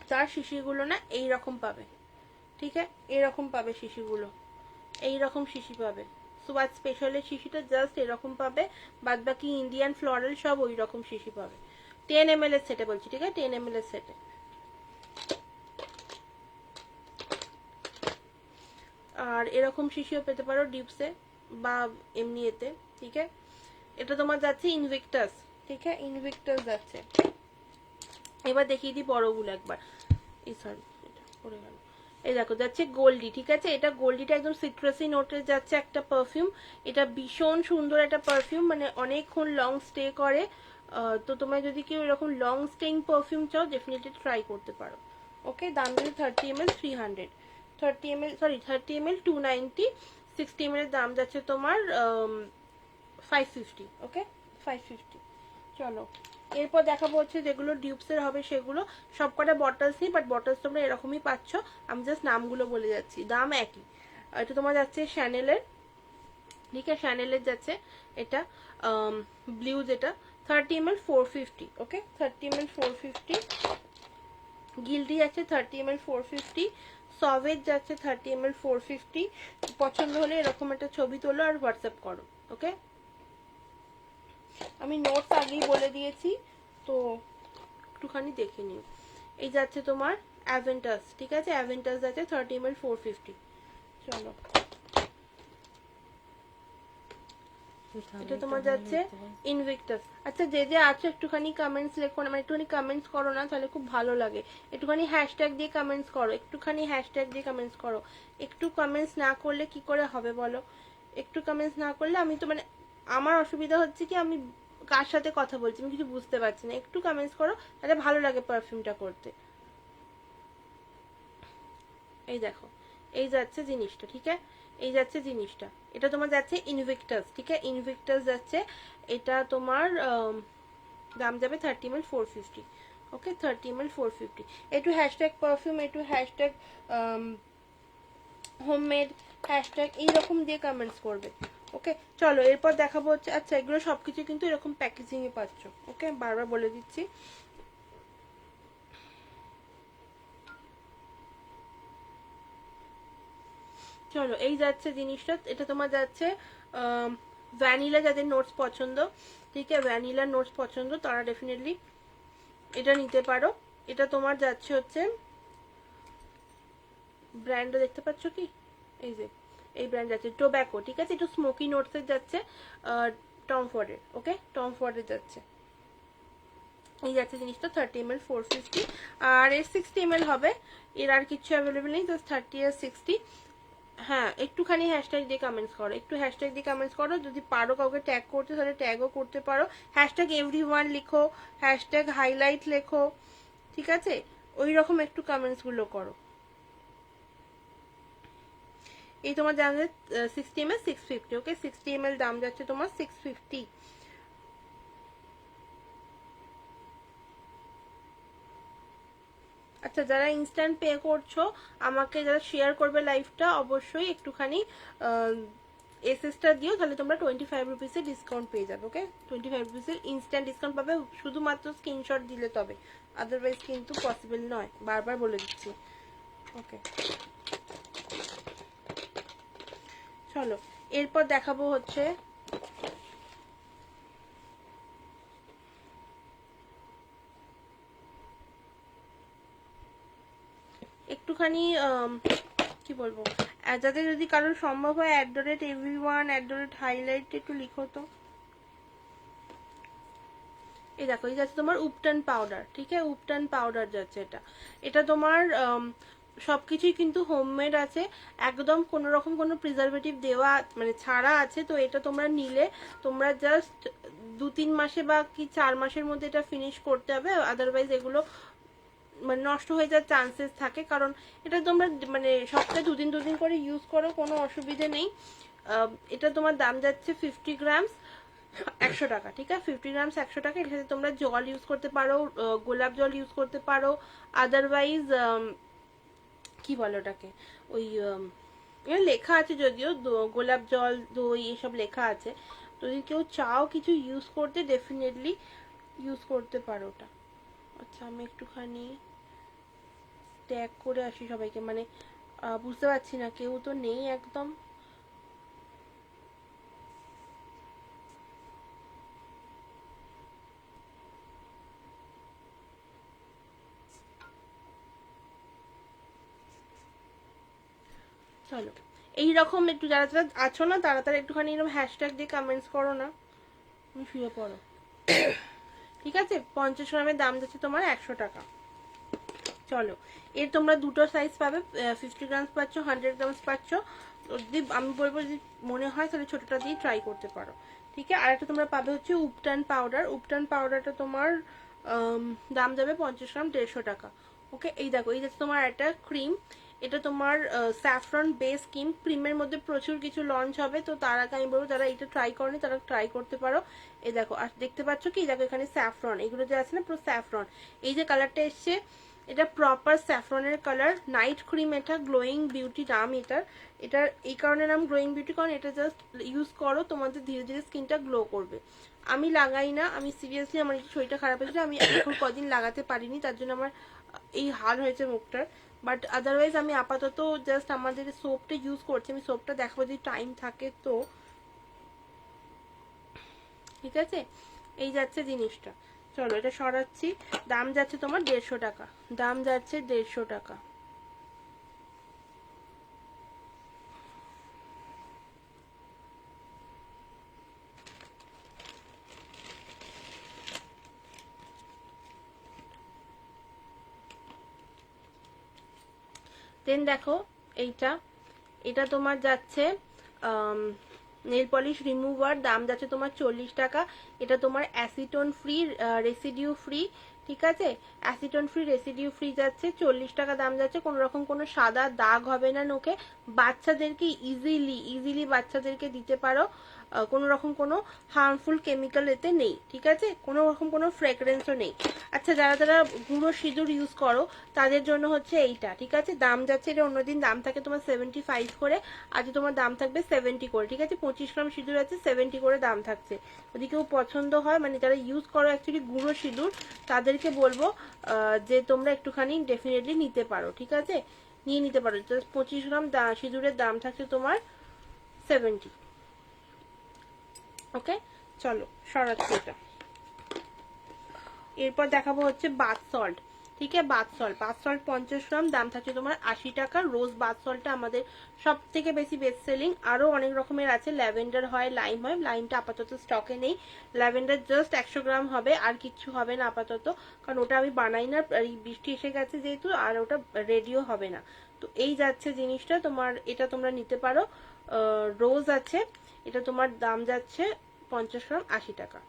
A: তার শিশিগুলো না এইরকম পাবে। ঠিক আছে, এরকম পাবে শিশিগুলো, এইরকম শিশি পাবে সোয়াচ স্পেশালের শিশিটা জাস্ট এরকম পাবে, বাদ বাকি ইন্ডিয়ান ফ্লোরাল সব ওই রকম শিশি পাবে। 10 ml এর সেটে বলছি, ঠিক আছে, 10 ml এর সেটে। আর এরকম শিশিও পেতে পারো ডিপসে বা এমনি এতে, ঠিক আছে। এটা তোমার যাচ্ছে ইনভিক্টাস, ঠিক আছে, ইনভিক্টাস যাচ্ছে। এবার দেখিয়ে দিই বড়গুলো একবার। এই সরি, এটা পড়ে গেল। এই দেখো যাচ্ছে গোল্ডি, ঠিক আছে। এটা গোল্ডিটা একদম সিট্রাসি নোটে যাচ্ছে একটা পারফিউম। এটা ভীষণ সুন্দর একটা পারফিউম, মানে অনেকক্ষণ লং স্টে করে। তো তোমরা যদি কেউ এরকম লং স্টেইং পারফিউম চাও ডেফিনেটলি ট্রাই করতে পারো। ওকে, দাম যাচ্ছে 30 ml 300, 30 ml sorry 30 ml 290, 60 ml এর দাম যাচ্ছে তোমার 550। ওকে, 550। চলো এরপর দেখাবো হচ্ছে যেগুলো ডিউপসের হবে সেগুলো। সবকটা বটলস নেই, বাট বটলস তোমরা এরকমই পাচ্ছ, আমি জাস্ট নামগুলো বলে যাচ্ছি, দাম একই। এটা তোমার যাচ্ছে শ্যানেলের, ঠিক আছে, শ্যানেলের যাচ্ছে এটা ব্লু, যেটা 30 ml 450। ওকে, 30 ml 450। গিল্ডি যাচ্ছে 30 ml 450। সভেজ যাচ্ছে 30 ml 450। পছন্দ হলে এরকম একটা ছবি তোলো আর হোয়াটসঅ্যাপ করো। ওকে, আমি নোটস আগেই বলে দিয়েছি, তো একটুখানি দেখে নিও। এই যাচ্ছে তোমার অ্যাভেন্টাস, ঠিক আছে, অ্যাভেন্টাস যাচ্ছে 30 ml 450। চলো এটা তোমার যাচ্ছে ইনভিক্টাস। আচ্ছা, যে যে আছো একটুখানি কমেন্টস লেখো না, মানে একটুখানি কমেন্টস করো না, তাহলে খুব ভালো লাগে। একটুখানি হ্যাশট্যাগ দিয়ে কমেন্টস করো, একটুখানি হ্যাশট্যাগ দিয়ে কমেন্টস করো। একটু কমেন্টস না করলে কি করে হবে বলো? একটু কমেন্টস না করলে আমি তো মানে আমার অসুবিধা হচ্ছে কি, আমি কার সাথে কথা বলছি আমি কিছু বুঝতে পারছি না। একটু কমেন্টস করো, তাহলে ভালো লাগে পারফিউমটা করতে। এই দেখো, এই যাচ্ছে জিনিসটা, ঠিক আছে, এই যাচ্ছে জিনিসটা। এটা তোমার যাচ্ছে ইনভিক্টাস, ঠিক আছে, ইনভিক্টাস যাচ্ছে। এটা তোমার দাম যাবে 30 ml 450। ওকে, 30 ml 450। একটু হ্যাশট্যাগ পারফিউম, একটু হ্যাশট্যাগ হোমমেড, হ্যাশট্যাগ এইরকম দিয়ে কমেন্টস করবে। ওকে, চলো এরপর দেখাবো হচ্ছে, আচ্ছা এগুলো সবকিছু কিন্তু এরকম প্যাকেজিং এ পাচ্ছ। ওকে, বারবার বলে দিচ্ছি। চলো এই যাচ্ছে জিনিসটা, এটা তোমার যাচ্ছে ভ্যানিলা, যাদের নোটস পছন্দ, ঠিক আছে, ভ্যানিলা নোটস পছন্দ তারা ডেফিনেটলি এটা নিতে পারো। এটা তোমার যাচ্ছে হচ্ছে, ব্র্যান্ডটা দেখতে পাচ্ছ কি, এই যে এই ব্র্যান্ড যাচ্ছে টোব্যাকো, ঠিক আছে, একটু স্মোকি নোটসের যাচ্ছে, টম ফোর্ডের। ওকে, টম ফোর্ডের যাচ্ছে, এই যাচ্ছে জিনিসটা 30 ml 450। আর এর 60 ml হবে, এর আর কিছু অ্যাভেলেবেল নেই, জাস্ট 30 আর 60। হ্যাঁ, একটুখানি হ্যাশট্যাগ দিয়ে কমেন্টস করো, একটু হ্যাশট্যাগ দিয়ে কমেন্টস করো। যদি পারো কাউকে ট্যাগ করতে তাহলে ট্যাগও করতে পারো। হ্যাশট্যাগ এভরিওয়ান লিখো, হ্যাশট্যাগ হাইলাইট লেখো, ঠিক আছে, ওই রকম একটু কমেন্টস গুলো করো। এই তোমার দাম যাচ্ছে 60 ml 650। ওকে, 60 ml দাম যাচ্ছে তোমার 650। আচ্ছা, যারা ইনস্ট্যান্ট পে করছো আমাকে, যারা শেয়ার করবে লাইভটা, অবশ্যই একটুখানি এসএসটা দিও, তাহলে তোমরা 25 রুপিসের ডিসকাউন্ট পেয়ে যাবে। ওকে, 25 রুপিসের ইনস্ট্যান্ট ডিসকাউন্ট পাবে, শুধুমাত্র স্ক্রিনশট দিলে তবে, আদারওয়াইজ কিন্তু পসিবল নয়, বারবার বলে দিচ্ছি। ওকে, চলো এরপর দেখাবো হচ্ছে, একটুখানি কি বলবো, যাদের যদি কারোর সম্ভব হয় @everyone @highlight একটু লিখো তো। এই দেখো, এই যাচ্ছে তোমার উপটান পাউডার, ঠিক আছে, উপটান পাউডার যাচ্ছে এটা। এটা তোমার সবকিছুই কিন্তু হোমমেড আছে, একদম কোনো রকম কোনো প্রিজারভেটিভ দেওয়া মানে ছাড়া আছে। তো এটা তোমরা নিলে তোমরা জাস্ট 2-3 মাসে বা কি 4 মাসের মধ্যে এটা ফিনিশ করতে হবে, আদারওয়াইজ এগুলো মানে নষ্ট হয়ে যাওয়ার চান্সেস থাকে। কারণ এটা তোমরা মানে সপ্তাহে 2 দিন করে ইউজ করো, কোনো অসুবিধে নেই। এটা তোমার দাম যাচ্ছে 50 গ্রামস 100 টাকা, ঠিক আছে, 50 গ্রামস 100 টাকা। এর সাথে তোমরা জল ইউজ করতে পারো, গোলাপ জল ইউজ করতে পারো, আদারওয়াইজ কি বলো ওটাকে, ওই লেখা আছে যদিও গোলাপ জল দই এসব লেখা আছে। তো যদি কেউ চাও কিছু ইউজ করতে ডেফিনেটলি ইউজ করতে পারো ওটা। আচ্ছা, আমি একটুখানি ট্যাগ করে আসি সবাইকে, মানে বুঝতে পারছি না, কেউ তো নেই একদম। চলো এইরকম একটু যারা যারা আছো না তারা তারা একটুখানি এরকম হ্যাশট্যাগ দিয়ে কমেন্টস করো না, তুমি শুয়ে পড়ো। ঠিক আছে, 50 গ্রামের দাম যাচ্ছে তোমার 100 টাকা। চলো এর তোমরা দুটো সাইজ পাবে, 50 গ্রামস পাচ্ছ, 100 গ্রামস পাচ্ছ। যদি আমি বলবো যদি মনে হয় তাহলে ছোটটা দিয়ে ট্রাই করতে পারো। ঠিক আছে, আর একটা তোমরা পাবে হচ্ছে উপটান পাউডার। উপটান পাউডারটা তোমার দাম যাবে 50 গ্রাম 150 টাকা। ওকে, এই দেখো এই যাচ্ছে তোমার একটা ক্রিম, এটা তোমার স্যাফরন বেস ক্রিম। ক্রিমের মধ্যে প্রচুর কিছু লঞ্চ হবে, তো তার আগে আমি বলবো যারা এটা ট্রাই করেনি তারা ট্রাই করতে পারো। এই দেখো, আর দেখতে পাচ্ছ কি, দেখো এখানে স্যাফরন, এগুলো যে আছে না পুরো স্যাফরন। এই যে কালারটা এসছে এটা প্রপার স্যাফরনের কালার, নাইট ক্রিম, এটা গ্লোয়িং বিউটি নাম এটার। এটার এই কারণে নাম গ্লোয়িং বিউটি, কারণ এটা জাস্ট ইউজ করো তোমাদের ধীরে ধীরে স্কিনটা গ্লো করবে। আমি লাগাই না, আমি সিরিয়াসলি আমার একটু শরীরটা খারাপ হয়েছিল, আমি এখন কদিন লাগাতে পারিনি, তার জন্য আমার এই হাল হয়েছে মুখটার। বাট আদারওয়াইজ আমি আপাতত জাস্ট আমাদের সোপটা ইউজ করছি। আমি সোপটা দেখাবো যদি টাইম থাকে তো। ঠিক আছে, এই যাচ্ছে জিনিসটা। চলো এটা সরাচ্ছি, দাম যাচ্ছে তোমার 150 টাকা, দাম যাচ্ছে 150 টাকা। দেন দেখো এইটা, এটা তোমার যাচ্ছে নেল পলিশ রিমুভার, দাম যাচ্ছে তোমার 40 টাকা। এটা তোমার অ্যাসিটোন ফ্রি, রেসিডিউ ফ্রি। ঠিক আছে, অ্যাসিটোন ফ্রি রেসিডিউ ফ্রি যাচ্ছে 40 টাকা দাম যাচ্ছে। কোনো রকম কোনো সাদা দাগ হবে না নোকে, বাচ্চাদেরকে ইজিলি বাচ্চাদেরকে দিতে পারো। কোনো রকম কোনো হার্মফুল কেমিক্যাল এতে নেই। ঠিক আছে, কোনো রকম কোনো ফ্রেগরেন্সও নেই। আচ্ছা, যারা যারা গুঁড়ো সিঁদুর ইউজ করো তাদের জন্য হচ্ছে এইটা। ঠিক আছে, দাম যাচ্ছে, এটা অন্যদিন দাম থাকে তোমার 75 করে, আজ তোমার দাম থাকবে 70 করে। ঠিক আছে, 25 গ্রাম সিঁদুর আছে, 70 করে দাম থাকছে। যদি কেউ পছন্দ হয়, মানে যারা ইউজ করো অ্যাকচুয়ালি গুঁড়ো সিঁদুর, তাদেরকে বলবো যে তোমরা একটুখানি ডেফিনেটলি নিতে পারো। ঠিক আছে, নিয়ে নিতে পারো। জাস্ট 25 গ্রাম সিঁদুরের দাম থাকছে তোমার 70। ওকে, চলো সরাচ্ছি এটা। এরপর দেখাবো হচ্ছে বাথ সল্ট। ঠিক আছে, বাথ সল্ট 50 গ্রাম, দাম থাকছে তোমার 80 টাকা। রোজ বাথ সল্টটা আমাদের সব থেকে বেশি বেস্ট সেলিং। আরো অনেক রকমের আছে, ল্যাভেন্ডার হয়, লাইম হয়। লাইমটা আপাতত স্টকে নেই, ল্যাভেন্ডার জাস্ট 100 গ্রাম হবে, আর কিচ্ছু হবে না আপাতত, কারণ ওটা আমি বানাই না, এই বৃষ্টি এসে গেছে যেহেতু, আর ওটা রেডিও হবে না। তো এই যাচ্ছে জিনিসটা তোমার, এটা তোমরা নিতে পারো। রোজ আছে, এটা তোমার দাম যাচ্ছে 50 গ্রাম 80 টাকা।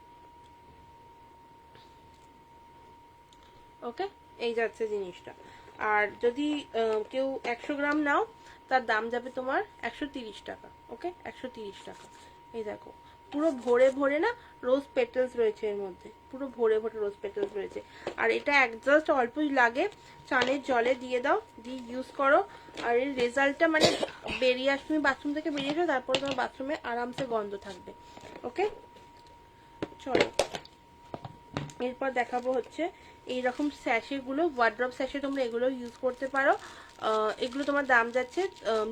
A: ওকে, এই যাচ্ছে জিনিসটা। আর যদি কেউ 100 গ্রাম নাও, তার দাম যাবে তোমার 130 টাকা। ওকে, 130 টাকা। এই দেখো পুরো ভরে ভরে না রোজ পেটেলস রয়েছে এর মধ্যে, পুরো ভরে ভরে রোজ পেটেলস রয়েছে। আর এটা জাস্ট অল্পই লাগে, চানের জলে দিয়ে দাও, দিয়ে ইউজ করো। আর এর রেজাল্টটা মানে বেরিয়ে আস, তুমি বাথরুম থেকে বেরিয়ে এসো, তারপরে তোমার বাথরুমে আরামসে গন্ধ থাকবে। ওকে, চলো এরপর দেখাবো হচ্ছে এইরকম স্যাশে গুলো, ওয়ার্ড্রপ স্যাশে, তোমরা এগুলো ইউজ করতে পারো। এগুলো তোমার দাম যাচ্ছে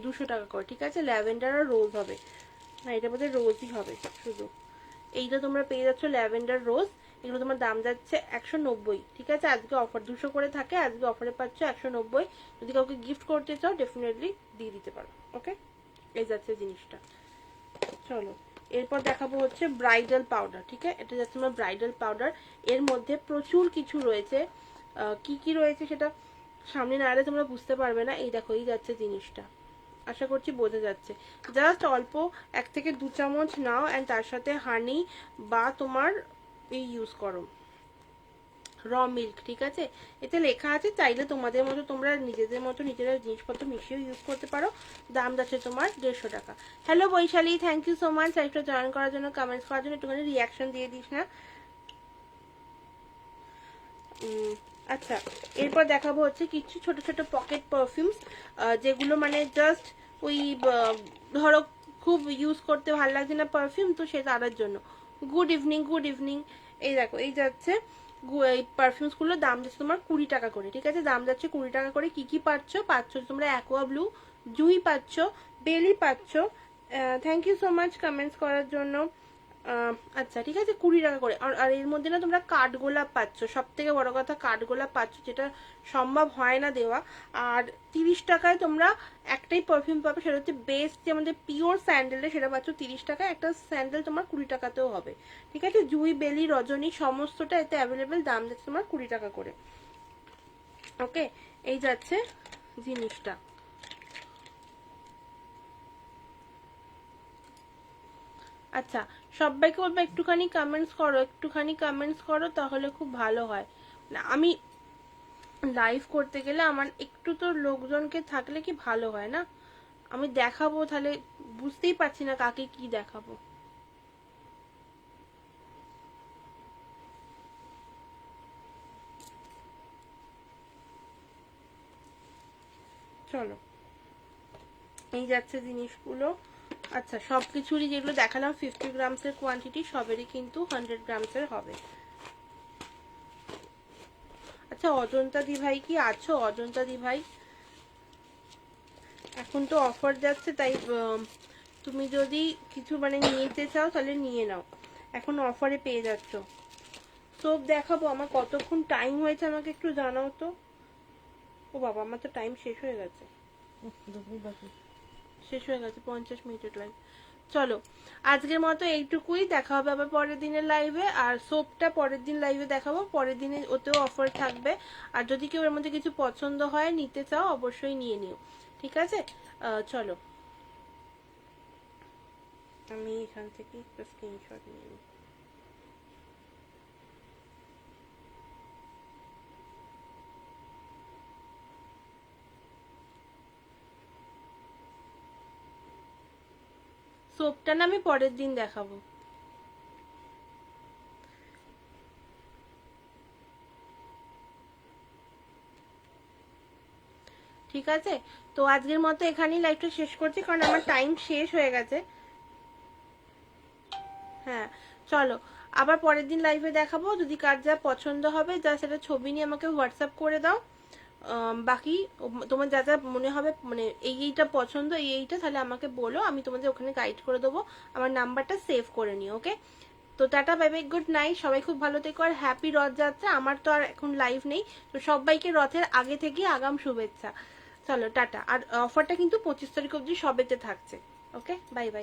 A: 200 টাকা করে। ঠিক আছে, ল্যাভেন্ডার আর রোজ হবে, না এটা বোধহয় রোজই হবে শুধু। এইটা তোমরা পেয়ে যাচ্ছ ল্যাভেন্ডার রোজ, এগুলো তোমার দাম যাচ্ছে 190। ঠিক আছে, আজকে অফার 200 করে থাকে, আজকে অফারে পাচ্ছ 190। যদি কাউকে গিফট করতে চাও ডেফিনেটলি দিয়ে দিতে পারো। ওকে, এই যাচ্ছে জিনিসটা। চলো এরপর দেখাবো হচ্ছে ব্রাইডাল পাউডার। ঠিক আছে, এটা যাচ্ছে আমার ব্রাইডাল পাউডার, এর মধ্যে প্রচুর কিছু রয়েছে। কি কি রয়েছে সেটা সামনে না এলে তোমরা বুঝতে পারবে না। এই দেখো এই যাচ্ছে জিনিসটা, আশা করছি বোঝা যাচ্ছে। জাস্ট অল্প 1 থেকে 2 চামচ নাও, অ্যান্ড তার সাথে হানি বা তোমার এই ইউজ করো র মিল্ক। ঠিক আছে, এতে লেখা আছে, চাইলে তোমাদের মতো তোমরা নিজেদের মতো নিজেরা জিনিসপত্র মিশিয়ে ইউজ করতে পারো। দাম যাচ্ছে তোমার 150 টাকা। Hello Baishali, thank you so much লাইভটা জয়েন করার জন্য, কমেন্টস করার জন্য। একটুখানি রিয়াকশন দিয়ে দিস না। আচ্ছা, এরপর দেখাবো হচ্ছে কিছু ছোট ছোট পকেট পারফিউমস, যেগুলো মানে জাস্ট ওই ধরো খুব ইউজ করতে ভালো লাগছে না পারফিউম, তো সে তাদের জন্য। Good evening, good evening. এই দেখো এই যাচ্ছে এই পারফিউমস গুলোর দাম যাচ্ছে তোমার 20 টাকা করে। ঠিক আছে, দাম যাচ্ছে 20 টাকা করে। কি কি পাচ্ছ তোমরা, অ্যাকোয়া ব্লু, জুই পাচ্ছ, বেলি পাচ্ছ। Thank you so much comments করার জন্য। আচ্ছা ঠিক আছে, 20 টাকা করে। আর এর মধ্যে না তোমরা কাঠগোলাপ পাচ্ছ, সব থেকে বড় কথা কাঠগোলাপ পাচ্ছ, যেটা সম্ভব হয় না দেওয়া। আর 30 টাকায় তোমরা একটাই পারফিউম পাবে, সেটা হচ্ছে বেস্ট, যে আমাদের পিওর স্যান্ডেলটা, সেটা পাচ্ছ 30 টাকায়। একটা স্যান্ডেল তোমার 20 টাকাতেও হবে। ঠিক আছে, জুই, বেলি, রজনী সমস্তটা এতে অ্যাভেলেবেল, দাম যাচ্ছে তোমার 20 টাকা করে। ওকে, এই যাচ্ছে জিনিসটা। আচ্ছা, সবাইকে বলবো একটুখানি কমেন্টস করো, একটুখানি কমেন্টস করো, তাহলে খুব ভালো হয়। না, আমি লাইভ করতে গেলে আমার একটু তো লোকজনকে থাকলে কি ভালো হয় না? আমি দেখাবো, তাহলে বুঝতেই পারছি না কাকে কি দেখাবো। চলো, এই যাচ্ছে জিনিসগুলো। আচ্ছা, সবকিছুরই যেগুলো দেখালাম 50 গ্রামসের কোয়ান্টিটি, সবেরই কিন্তু 100 গ্রামসের হবে। আচ্ছা, অজন্তা দি ভাই কি আছো? অজন্তা দি ভাই, এখন তো অফার যাচ্ছে, তাই তুমি যদি কিছু মানে নিতে চাও তাহলে নিয়ে নাও, এখন অফারে পেয়ে যাচ্ছ। সোপ দেখাবো, আমার কতক্ষণ টাইম হয়েছে আমাকে একটু জানাও তো। ও বাবা, আমার তো টাইম শেষ হয়ে গেছে, শেষ হয়ে গেছে 50 মিনিটের লাইভ। চলো, আজকের মতো এইটুকুই, দেখা হবে আবার পরের দিনের লাইভে। আর সোপটা পরের দিন লাইভে দেখাবো, পরের দিনে ওতেও অফার থাকবে। আর যদি কেউ এর মধ্যে কিছু পছন্দ হয়, নিতে চাও, অবশ্যই নিয়ে নিও। ঠিক আছে, চলো, আমি এখান থেকে একটা স্ক্রিনশট নিয়ে নিই। সোপটা না আমি পরের দিন দেখাবো। ঠিক আছে, তো আজকের মতো এখানেই লাইভটা শেষ করছি, কারণ আমার টাইম শেষ হয়ে গেছে। হ্যাঁ, চলো, আবার পরের দিন লাইভে দেখাবো। যদি কার যা পছন্দ হবে, যা সেটা ছবি নিয়ে আমাকে হোয়াটসঅ্যাপ করে দাও। বাকি তোমার যা যা মনে হবে, মানে এইটা পছন্দ, এইটা, তাহলে আমাকে বলো, আমি তোমাদের ওখানে গাইড করে দেবো। আমার নাম্বারটা সেভ করে নিও। ওকে, তো tata, bye bye, good night, সবাই খুব ভালো থেকো, আর হ্যাপি রথযাত্রা। আমার তো আর এখন লাইভ নেই, তো সবাইকে রথের আগে থেকে আগাম শুভেচ্ছা। চলো, টাটা। আর অফারটা কিন্তু 25 তারিখ অবধি সবেতে থাকছে। ওকে, বাই বাই।